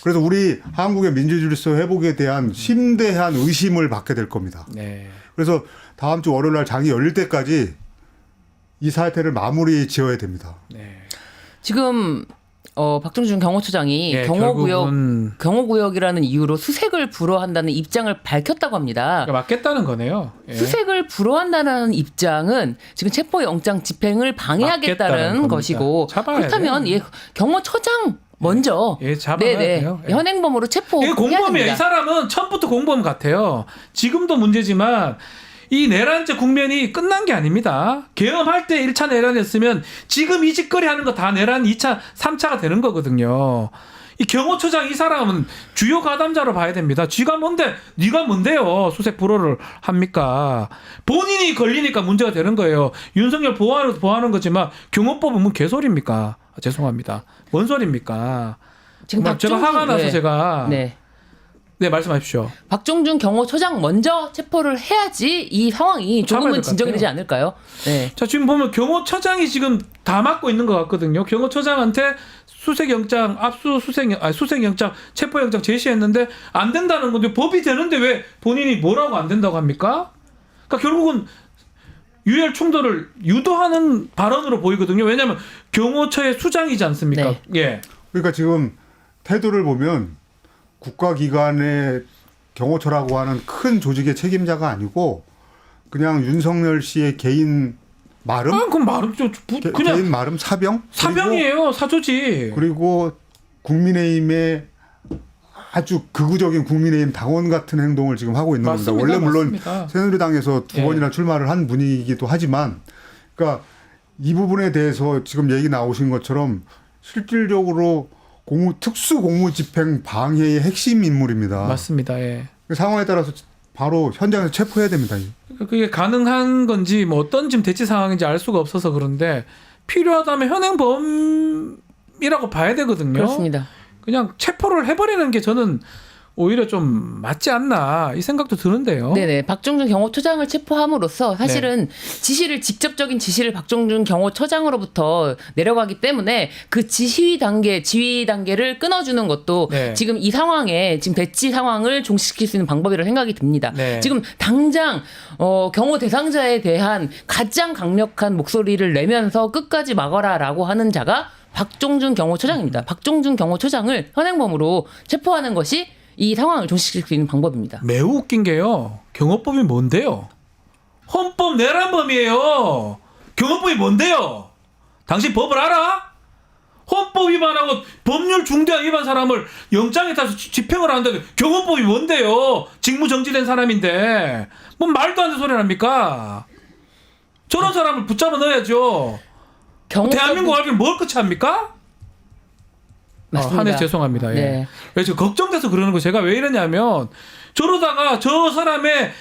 그래서 우리 한국의 민주질서 회복에 대한 심대한 의심을 받게 될 겁니다. 네. 그래서 다음 주 월요일 날 장이 열릴 때까지 이 사태를 마무리 지어야 됩니다. 네. 지금 박종준 경호처장이 예, 경호구역이라는 이유로 수색을 불허한다는 입장을 밝혔다고 합니다. 그러니까 맞겠다는 거네요. 예. 수색을 불허한다는 입장은 지금 체포영장 집행을 방해하겠다는 것이고 그렇다면 경호처장 먼저 잡아야 돼요. 예. 현행범으로 체포해야 이게 공범이에요. 됩니다. 이 사람은 처음부터 공범 같아요. 지금도 문제지만 이 내란죄 국면이 끝난 게 아닙니다. 계엄할 때 1차 내란이었으면 지금 이 짓거리 하는 거 다 내란 2차, 3차가 되는 거거든요. 이 경호처장 이 사람은 주요 가담자로 봐야 됩니다. 쥐가 뭔데, 네가 뭔데요? 수색 불허를 합니까? 본인이 걸리니까 문제가 되는 거예요. 윤석열 보호하는 거지만 경호법은 뭐 개소리입니까? 죄송합니다. 뭔 소리입니까? 지금 제가 화가 나서 제가 네, 말씀하십시오. 박종준 경호처장 먼저 체포를 해야지 이 상황이 조금은 진정이 되지 않을까요? 네. 자, 지금 보면 경호처장이 지금 다 맡고 있는 것 같거든요. 경호처장한테 수색영장, 수색영장, 체포영장 제시했는데 안 된다는 건데 법이 되는데 왜 본인이 뭐라고 안 된다고 합니까? 그러니까 결국은 유혈 충돌을 유도하는 발언으로 보이거든요. 왜냐하면 경호처의 수장이지 않습니까? 네. 예. 그러니까 지금 태도를 보면 국가기관의 경호처라고 하는 큰 조직의 책임자가 아니고 그냥 윤석열 씨의 개인 마름? 그럼 마름 그냥 개인 마름 사병이에요. 사조지. 그리고 국민의힘의 아주 극우적인 국민의힘 당원 같은 행동을 지금 하고 있는 겁니다. 원래 물론 새누리당에서 두 번이나 출마를 한 분이기도 하지만, 그러니까 이 부분에 대해서 지금 얘기 나오신 것처럼 실질적으로 특수 공무집행 방해의 핵심 인물입니다. 맞습니다. 예. 그 상황에 따라서 바로 현장에서 체포해야 됩니다. 그게 가능한 건지 뭐 어떤 지금 대치 상황인지 알 수가 없어서 그런데 필요하다면 현행범이라고 봐야 되거든요. 그렇습니다. 그냥 체포를 해버리는 게 저는 오히려 좀 맞지 않나 이 생각도 드는데요. 네네. 박종준 경호처장을 체포함으로써 사실은 직접적인 지시를 박종준 경호처장으로부터 내려가기 때문에 그 지휘 단계를 끊어주는 것도 지금 이 상황에 지금 대치 상황을 종식시킬 수 있는 방법이라고 생각이 듭니다. 지금 당장 경호 대상자에 대한 가장 강력한 목소리를 내면서 끝까지 막아라라고 하는 자가 박종준 경호처장입니다. 박종준 경호처장을 현행범으로 체포하는 것이 이 상황을 종식시킬 수 있는 방법입니다. 매우 웃긴 게요. 경호법이 뭔데요? 헌법 내란범이에요. 경호법이 뭔데요? 당신 법을 알아? 헌법 위반하고 법률 중대한 위반 사람을 영장에 따라서 집행을 한다고 경호법이 뭔데요? 직무정지된 사람인데 뭐 말도 안 되는 소리를 합니까? 저런 사람을 붙잡아 넣어야죠. 대한민국 알기는 뭘 끝이 합니까? 한해 죄송합니다. 예. 그래서 걱정돼서 그러는 거 제가 왜 이러냐면 저러다가 저 사람의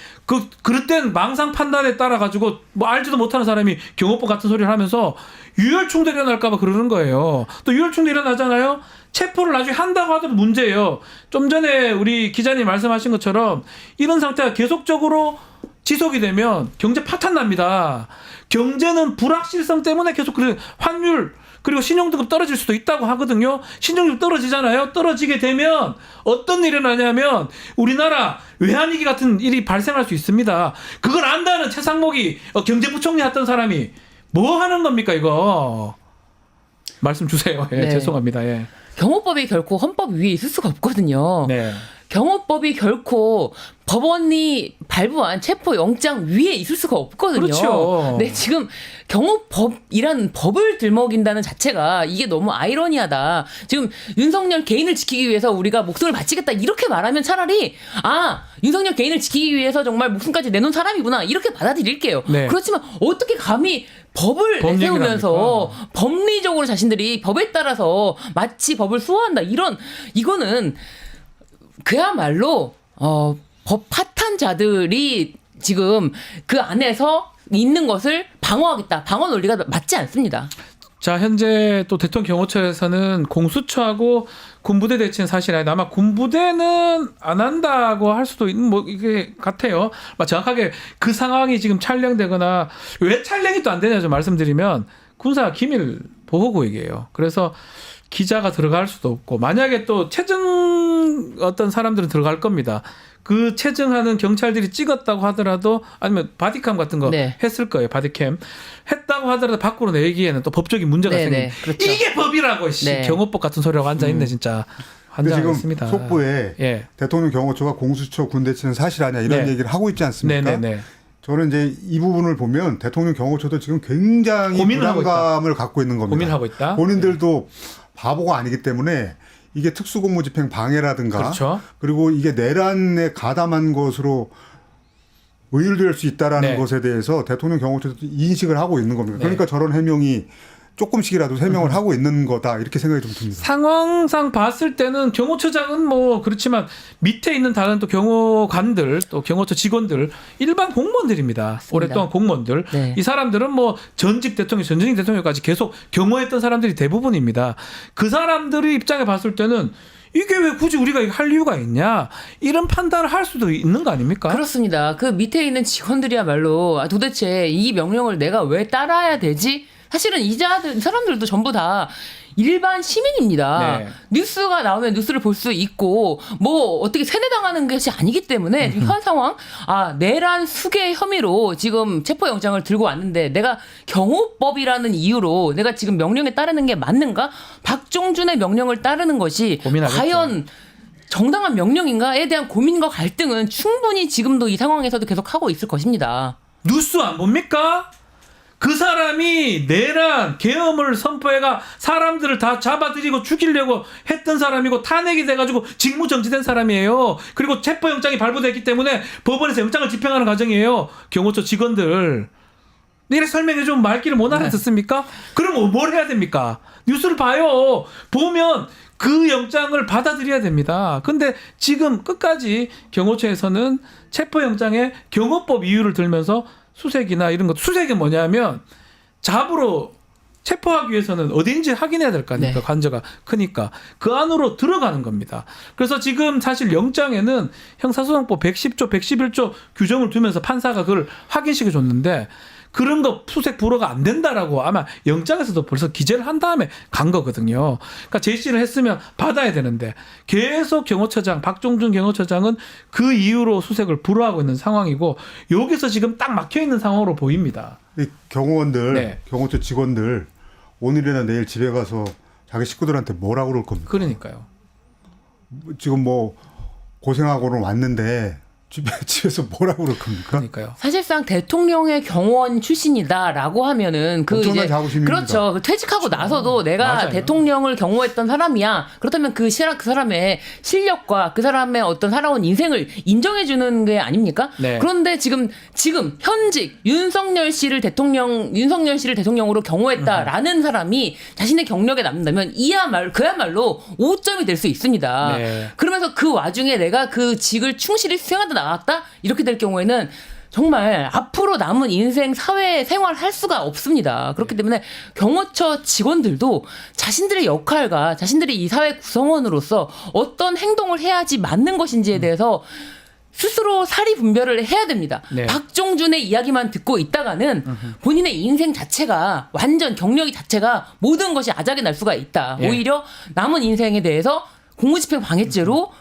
그릇된 망상 판단에 따라 가지고 뭐 알지도 못하는 사람이 경호법 같은 소리를 하면서 유혈 충돌이 일어날까 봐 그러는 거예요. 또 유혈 충돌이 일어나잖아요. 체포를 나중에 한다고 하더라도 문제예요. 좀 전에 우리 기자님 말씀하신 것처럼 이런 상태가 계속적으로 지속이 되면 경제 파탄 납니다. 경제는 불확실성 때문에 계속 환율 그리고 신용등급 떨어질 수도 있다고 하거든요. 신용등급 떨어지잖아요. 떨어지게 되면 어떤 일이 일어나냐면 우리나라 외환위기 같은 일이 발생할 수 있습니다. 그걸 안다는 최상목이 경제부총리 했던 사람이 뭐 하는 겁니까 이거. 말씀 주세요. 예, 죄송합니다. 예. 경호법이 결코 헌법 위에 있을 수가 없거든요. 경호법이 결코 법원이 발부한 체포 영장 위에 있을 수가 없거든요. 그렇죠. 네, 지금 경호법이라는 법을 들먹인다는 자체가 이게 너무 아이러니하다. 지금 윤석열 개인을 지키기 위해서 우리가 목숨을 바치겠다 이렇게 말하면 차라리 윤석열 개인을 지키기 위해서 정말 목숨까지 내놓은 사람이구나 이렇게 받아들일게요. 그렇지만 어떻게 감히 법을 내세우면서 법리적으로 자신들이 법에 따라서 마치 법을 수호한다 이거는 그야말로 법 파탄자들이 지금 그 안에서 있는 것을 방어하겠다. 방어 논리가 맞지 않습니다. 자, 현재 또 대통령 경호처에서는 공수처하고 군부대 대치는 사실 아니다. 아마 군부대는 안 한다고 할 수도 있는 뭐 이게 같아요. 정확하게 그 상황이 지금 촬영되거나 왜 촬영이 또 안 되냐 좀 말씀드리면 군사 기밀 보호구역이에요. 그래서 기자가 들어갈 수도 없고 만약에 또 체증 어떤 사람들은 들어갈 겁니다. 그 체증하는 경찰들이 찍었다고 하더라도 아니면 바디캠 같은 거 네. 했을 거예요. 바디캠 했다고 하더라도 밖으로 내기에는 또 법적인 문제가 네네. 생깁니다. 그렇죠. 이게 법이라고 네. 경호법 같은 소리라고 앉아있네 진짜. 근데 지금 환장하겠습니다. 속보에 예. 대통령 경호처가 공수처 군대치는 사실 아니야 이런 네. 얘기를 하고 있지 않습니까? 네네네. 저는 이제 이 부분을 보면 대통령 경호처도 지금 굉장히 고민을 하고 부담감을 갖고 있는 겁니다. 고민하고 있다. 본인들도 바보가 아니기 때문에 이게 특수공무집행 방해라든가 그렇죠. 그리고 이게 내란에 가담한 것으로 의율될 수 있다라는 네. 것에 대해서 대통령 경호처도 인식을 하고 있는 겁니다. 그러니까 저런 해명이 조금씩이라도 해명을 하고 있는 거다 이렇게 생각이 좀 듭니다. 상황상 봤을 때는 경호처장은 뭐 그렇지만 밑에 있는 다른 또 경호관들 또 경호처 직원들 일반 공무원들입니다. 맞습니다. 오랫동안 공무원들. 네. 이 사람들은 뭐 전직 대통령, 전직 대통령까지 계속 경호했던 사람들이 대부분입니다. 그 사람들의 입장에 봤을 때는 이게 왜 굳이 우리가 이거 할 이유가 있냐 이런 판단을 할 수도 있는 거 아닙니까? 그렇습니다. 그 밑에 있는 직원들이야말로 도대체 이 명령을 내가 왜 따라야 되지? 사실은 이 사람들도 전부 다 일반 시민입니다. 네. 뉴스가 나오면 뉴스를 볼 수 있고 뭐 어떻게 세뇌당하는 것이 아니기 때문에 현 상황 내란 수괴 혐의로 지금 체포영장을 들고 왔는데 내가 경호법이라는 이유로 내가 지금 명령에 따르는 게 맞는가? 박종준의 명령을 따르는 것이 고민하겠죠. 과연 정당한 명령인가에 대한 고민과 갈등은 충분히 지금도 이 상황에서도 계속 하고 있을 것입니다. 뉴스 안 봅니까? 그 사람이 내란 계엄을 선포해가 사람들을 다 잡아들이고 죽이려고 했던 사람이고 탄핵이 돼가지고 직무 정지된 사람이에요. 그리고 체포영장이 발부됐기 때문에 법원에서 영장을 집행하는 과정이에요. 경호처 직원들. 이렇게 설명해주면 말귀를 못 알아듣습니까? 그럼 뭘 해야 됩니까? 뉴스를 봐요. 보면 그 영장을 받아들여야 됩니다. 근데 지금 끝까지 경호처에서는 체포영장에 경호법 이유를 들면서 수색이나 이런 것, 수색이 뭐냐면 잡으러 체포하기 위해서는 어디인지 확인해야 될 거 아닙니까? 네. 관저가 크니까 그 안으로 들어가는 겁니다. 그래서 지금 사실 영장에는 형사소송법 110조, 111조 규정을 두면서 판사가 그걸 확인시켜 줬는데 그런 거 수색 불허가 안 된다라고 아마 영장에서도 벌써 기재를 한 다음에 간 거거든요. 그러니까 제시를 했으면 받아야 되는데 계속 경호처장 박종준 경호처장은 그 이유로 수색을 불허하고 있는 상황이고 여기서 지금 딱 막혀 있는 상황으로 보입니다. 이 경호원들, 네. 경호처 직원들 오늘이나 내일 집에 가서 자기 식구들한테 뭐라고 그럴 겁니까? 그러니까요. 지금 뭐 고생하고는 왔는데 집에서 뭐라고 그럴 겁니까? 그러니까요. 사실상 대통령의 경호원 출신이다라고 하면은 그 엄청난 이제 자부심입니다. 그렇죠. 그 퇴직하고 나서도 내가 맞아요. 대통령을 경호했던 사람이야. 그렇다면 그 사람의 실력과 그 사람의 어떤 살아온 인생을 인정해 주는 게 아닙니까? 네. 그런데 지금 현직 윤석열 씨를 대통령으로 경호했다라는 사람이 자신의 경력에 남는다면 그야말로 오점이 될 수 있습니다. 네. 그러면서 그 와중에 내가 그 직을 충실히 수행하다 나왔다 이렇게 될 경우에는 정말 앞으로 남은 인생 사회 생활할 수가 없습니다. 그렇기 때문에 경호처 직원들도 자신들의 역할과 자신들이 이 사회 구성원으로서 어떤 행동을 해야지 맞는 것인지에 대해서 스스로 사리 분별을 해야 됩니다. 네. 박종준의 이야기만 듣고 있다가는 본인의 인생 자체가 완전 경력이 자체가 모든 것이 아작이 날 수가 있다. 예. 오히려 남은 인생에 대해서 공무집행 방해죄로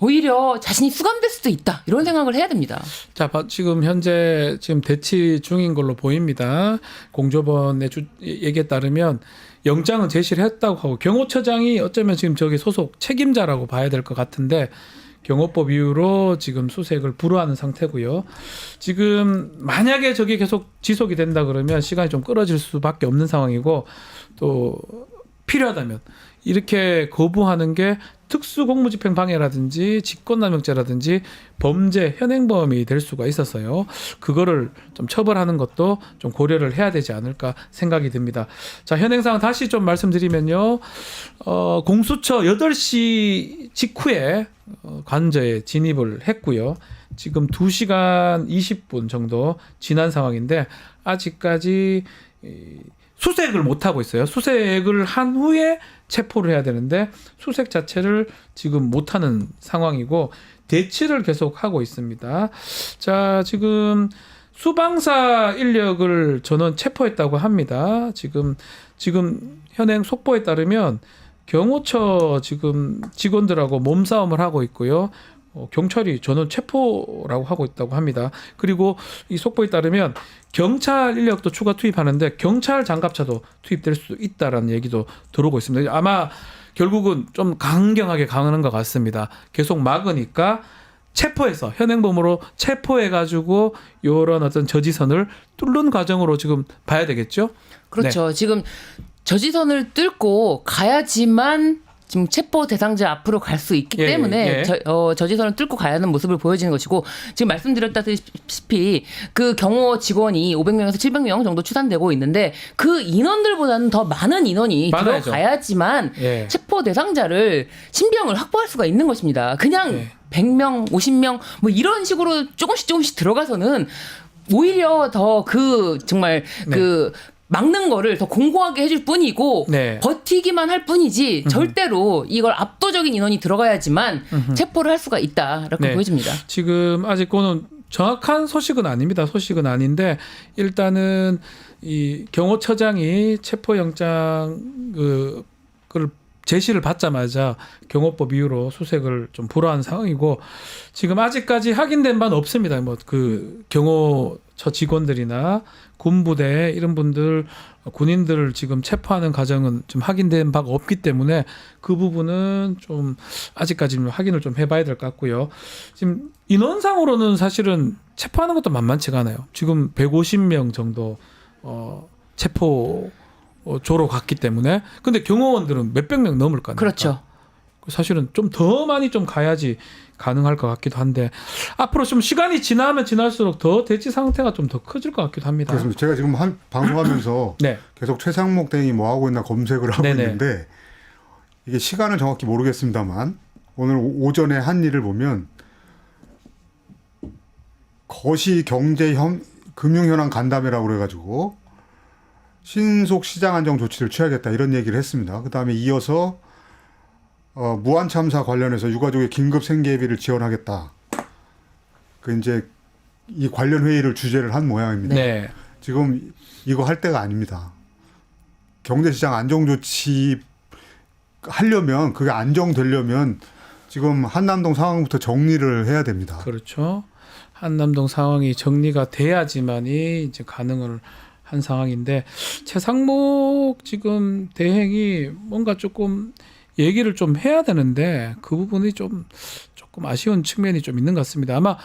오히려 자신이 수감될 수도 있다. 이런 생각을 해야 됩니다. 자, 지금 현재 지금 대치 중인 걸로 보입니다. 공조번의 얘기에 따르면 영장은 제시를 했다고 하고 경호처장이 어쩌면 지금 저기 소속 책임자라고 봐야 될 것 같은데 경호법 이유로 지금 수색을 불허하는 상태고요. 지금 만약에 저게 계속 지속이 된다 그러면 시간이 좀 끌어질 수밖에 없는 상황이고 또 필요하다면 이렇게 거부하는 게 특수공무집행 방해라든지 직권남용죄라든지 범죄 현행범이 될 수가 있어서요. 그거를 좀 처벌하는 것도 좀 고려를 해야 되지 않을까 생각이 듭니다. 자, 현행상황 다시 좀 말씀드리면요. 공수처 8시 직후에 관저에 진입을 했고요. 지금 2시간 20분 정도 지난 상황인데 아직까지 수색을 못하고 있어요. 수색을 한 후에 체포를 해야 되는데 수색 자체를 지금 못하는 상황이고 대치를 계속하고 있습니다. 자, 지금 수방사 인력을 전원 체포했다고 합니다. 지금 현행 속보에 따르면 경호처 지금 직원들하고 몸싸움을 하고 있고요. 경찰이 전원 체포라고 하고 있다고 합니다. 그리고 이 속보에 따르면 경찰 인력도 추가 투입하는데 경찰 장갑차도 투입될 수도 있다라는 얘기도 들어오고 있습니다. 아마 결국은 좀 강경하게 강하는 것 같습니다. 계속 막으니까 체포해서 현행범으로 체포해가지고 이런 어떤 저지선을 뚫는 과정으로 지금 봐야 되겠죠? 그렇죠. 지금 저지선을 뚫고 가야지만 지금 체포 대상자 앞으로 갈 수 있기 때문에 저지선을 뚫고 가야 하는 모습을 보여지는 것이고 지금 말씀드렸다시피 그 경호 직원이 500명에서 700명 정도 추산되고 있는데 그 인원들보다는 더 많은 인원이 많아야죠. 들어가야지만 체포 대상자를 신병을 확보할 수가 있는 것입니다. 그냥 100명, 50명 뭐 이런 식으로 조금씩 들어가서는 오히려 더 그 정말 그 막는 거를 더 공고하게 해줄 뿐이고 버티기만 할 뿐이지 절대로 이걸 압도적인 인원이 들어가야지만 체포를 할 수가 있다라고 보여집니다. 지금 아직은 정확한 소식은 아닙니다. 소식은 아닌데 일단은 이 경호처장이 체포영장 그걸 제시를 받자마자 경호법 이후로 수색을 좀 불허한 상황이고 지금 아직까지 확인된 바는 없습니다. 뭐 그 경호처 직원들이나 군부대 이런 분들 군인들을 지금 체포하는 과정은 좀 확인된 바가 없기 때문에 그 부분은 좀 아직까지 확인을 좀 해봐야 될 것 같고요. 지금 인원상으로는 사실은 체포하는 것도 만만치가 않아요. 지금 150명 정도 체포 조로 갔기 때문에 근데 경호원들은 몇백 명 넘을 거 아닙니까? 그렇죠. 사실은 좀 더 많이 좀 가야지 가능할 것 같기도 한데 앞으로 좀 시간이 지나면 지날수록 더 대치 상태가 좀 더 커질 것 같기도 합니다. 그렇습니다. 제가 지금 방송하면서 계속 최상목 대행이 뭐 하고 있나 검색을 하고 있는데 이게 시간을 정확히 모르겠습니다만 오늘 오전에 한 일을 보면 거시 경제 금융현황 간담회라고 그래가지고 신속 시장 안정 조치를 취하겠다 이런 얘기를 했습니다. 그다음에 이어서 무한 참사 관련해서 유가족의 긴급 생계비를 지원하겠다. 그 이제 이 관련 회의를 주재를 한 모양입니다. 지금 이거 할 때가 아닙니다. 경제시장 안정 조치 하려면 그게 안정되려면 지금 한남동 상황부터 정리를 해야 됩니다. 그렇죠. 한남동 상황이 정리가 돼야지만이 이제 가능을 한 상황인데 최상목 지금 대행이 뭔가 조금 얘기를 좀 해야 되는데 그 부분이 조금 아쉬운 측면이 좀 있는 것 같습니다. 아마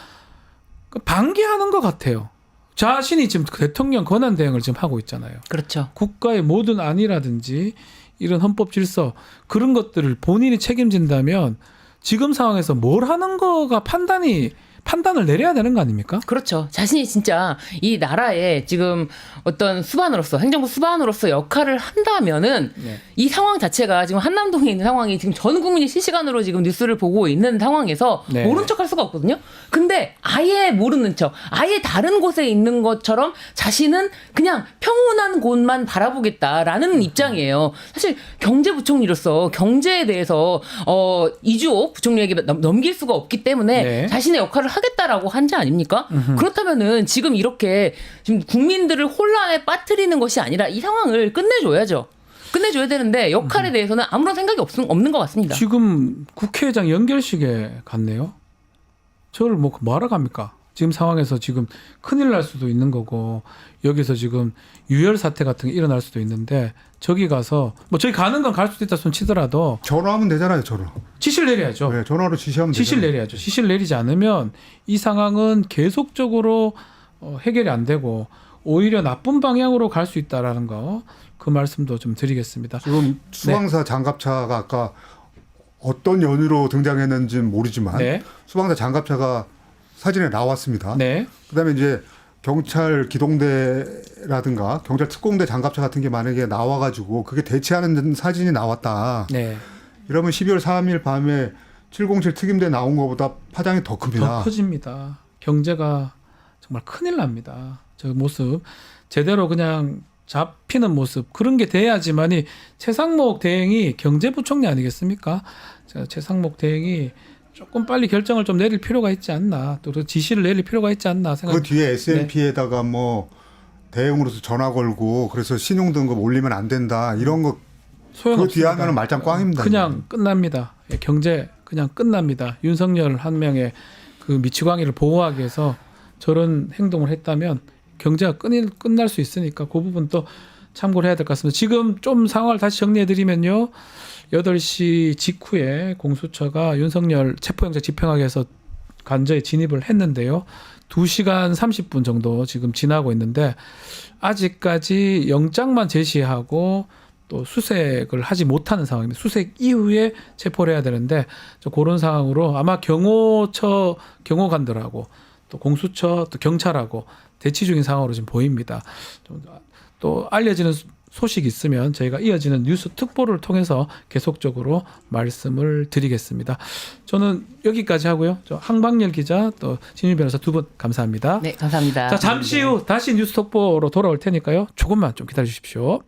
방기하는 것 같아요. 자신이 지금 대통령 권한 대행을 지금 하고 있잖아요. 그렇죠. 국가의 모든 안이라든지 이런 헌법 질서 그런 것들을 본인이 책임진다면 지금 상황에서 뭘 하는 거가 판단을 내려야 되는 거 아닙니까? 그렇죠. 자신이 진짜 이 나라의 지금 어떤 수반으로서 행정부 수반으로서 역할을 한다면은 이 상황 자체가 지금 한남동에 있는 상황이 지금 전 국민이 실시간으로 지금 뉴스를 보고 있는 상황에서 모른 척할 수가 없거든요. 근데 아예 모르는 척, 아예 다른 곳에 있는 것처럼 자신은 그냥 평온한 곳만 바라보겠다라는 입장이에요. 사실 경제부총리로서 경제에 대해서 이주호 부총리에게 넘길 수가 없기 때문에 자신의 역할을 하겠다라고 한지 아닙니까? 그렇다면은 지금 이렇게 지금 국민들을 혼란에 빠뜨리는 것이 아니라 이 상황을 끝내줘야죠. 끝내줘야 되는데 역할에 대해서는 아무런 생각이 없는 것 같습니다. 지금 국회의장 연결식에 갔네요. 저를 뭐하러 갑니까? 지금 상황에서 지금 큰일 날 수도 있는 거고 여기서 지금 유혈 사태 같은 게 일어날 수도 있는데 저기 가서 뭐 저기 가는 건 갈 수도 있다 손 치더라도 전화하면 되잖아요. 전화. 지시를 내려야죠. 네, 전화로 지시하면 지시를 되잖아요. 내려야죠. 지시를 내리지 않으면 이 상황은 계속적으로 해결이 안 되고 오히려 나쁜 방향으로 갈 수 있다라는 거 그 말씀도 좀 드리겠습니다. 지금 수방사 장갑차가 아까 어떤 연유로 등장했는지는 모르지만 수방사 장갑차가 사진에 나왔습니다. 그다음에 이제 경찰 기동대라든가 경찰 특공대 장갑차 같은 게 만약에 나와가지고 그게 대치하는 사진이 나왔다. 이러면 12월 3일 밤에 707 특임대 나온 것보다 파장이 더 큽니다. 더 커집니다. 경제가 정말 큰일 납니다. 저 모습 제대로 그냥 잡히는 모습 그런 게 돼야지만이 최상목 대행이 경제부총리 아니겠습니까? 최상목 대행이 조금 빨리 결정을 좀 내릴 필요가 있지 않나 또 지시를 내릴 필요가 있지 않나 생각합니다. 그 뒤에 S&P에다가 뭐 대응으로서 전화 걸고 그래서 신용등급 올리면 안 된다 이런 거 소용없습니다. 그 뒤하면은 말짱 꽝입니다. 그냥 끝납니다. 예, 경제 그냥 끝납니다. 윤석열 한 명의 그 미치광이를 보호하기 위해서 저런 행동을 했다면 경제가 끝날 수 있으니까 그 부분 또 참고를 해야 될 것 같습니다. 지금 좀 상황을 다시 정리해드리면요. 8시 직후에 공수처가 윤석열 체포영장 집행하기 위해서 관저에 진입을 했는데요. 2시간 30분 정도 지금 지나고 있는데 아직까지 영장만 제시하고 또 수색을 하지 못하는 상황입니다. 수색 이후에 체포를 해야 되는데 그런 상황으로 아마 경호처 경호관들하고 또 공수처 또 경찰하고 대치 중인 상황으로 지금 보입니다. 또 알려지는 소식이 있으면 저희가 이어지는 뉴스 특보를 통해서 계속적으로 말씀을 드리겠습니다. 저는 여기까지 하고요. 저 항방열 기자 또 진유 변호사 두 분 감사합니다. 네, 감사합니다. 자, 잠시 후 다시 뉴스 특보로 돌아올 테니까요. 조금만 좀 기다려 주십시오.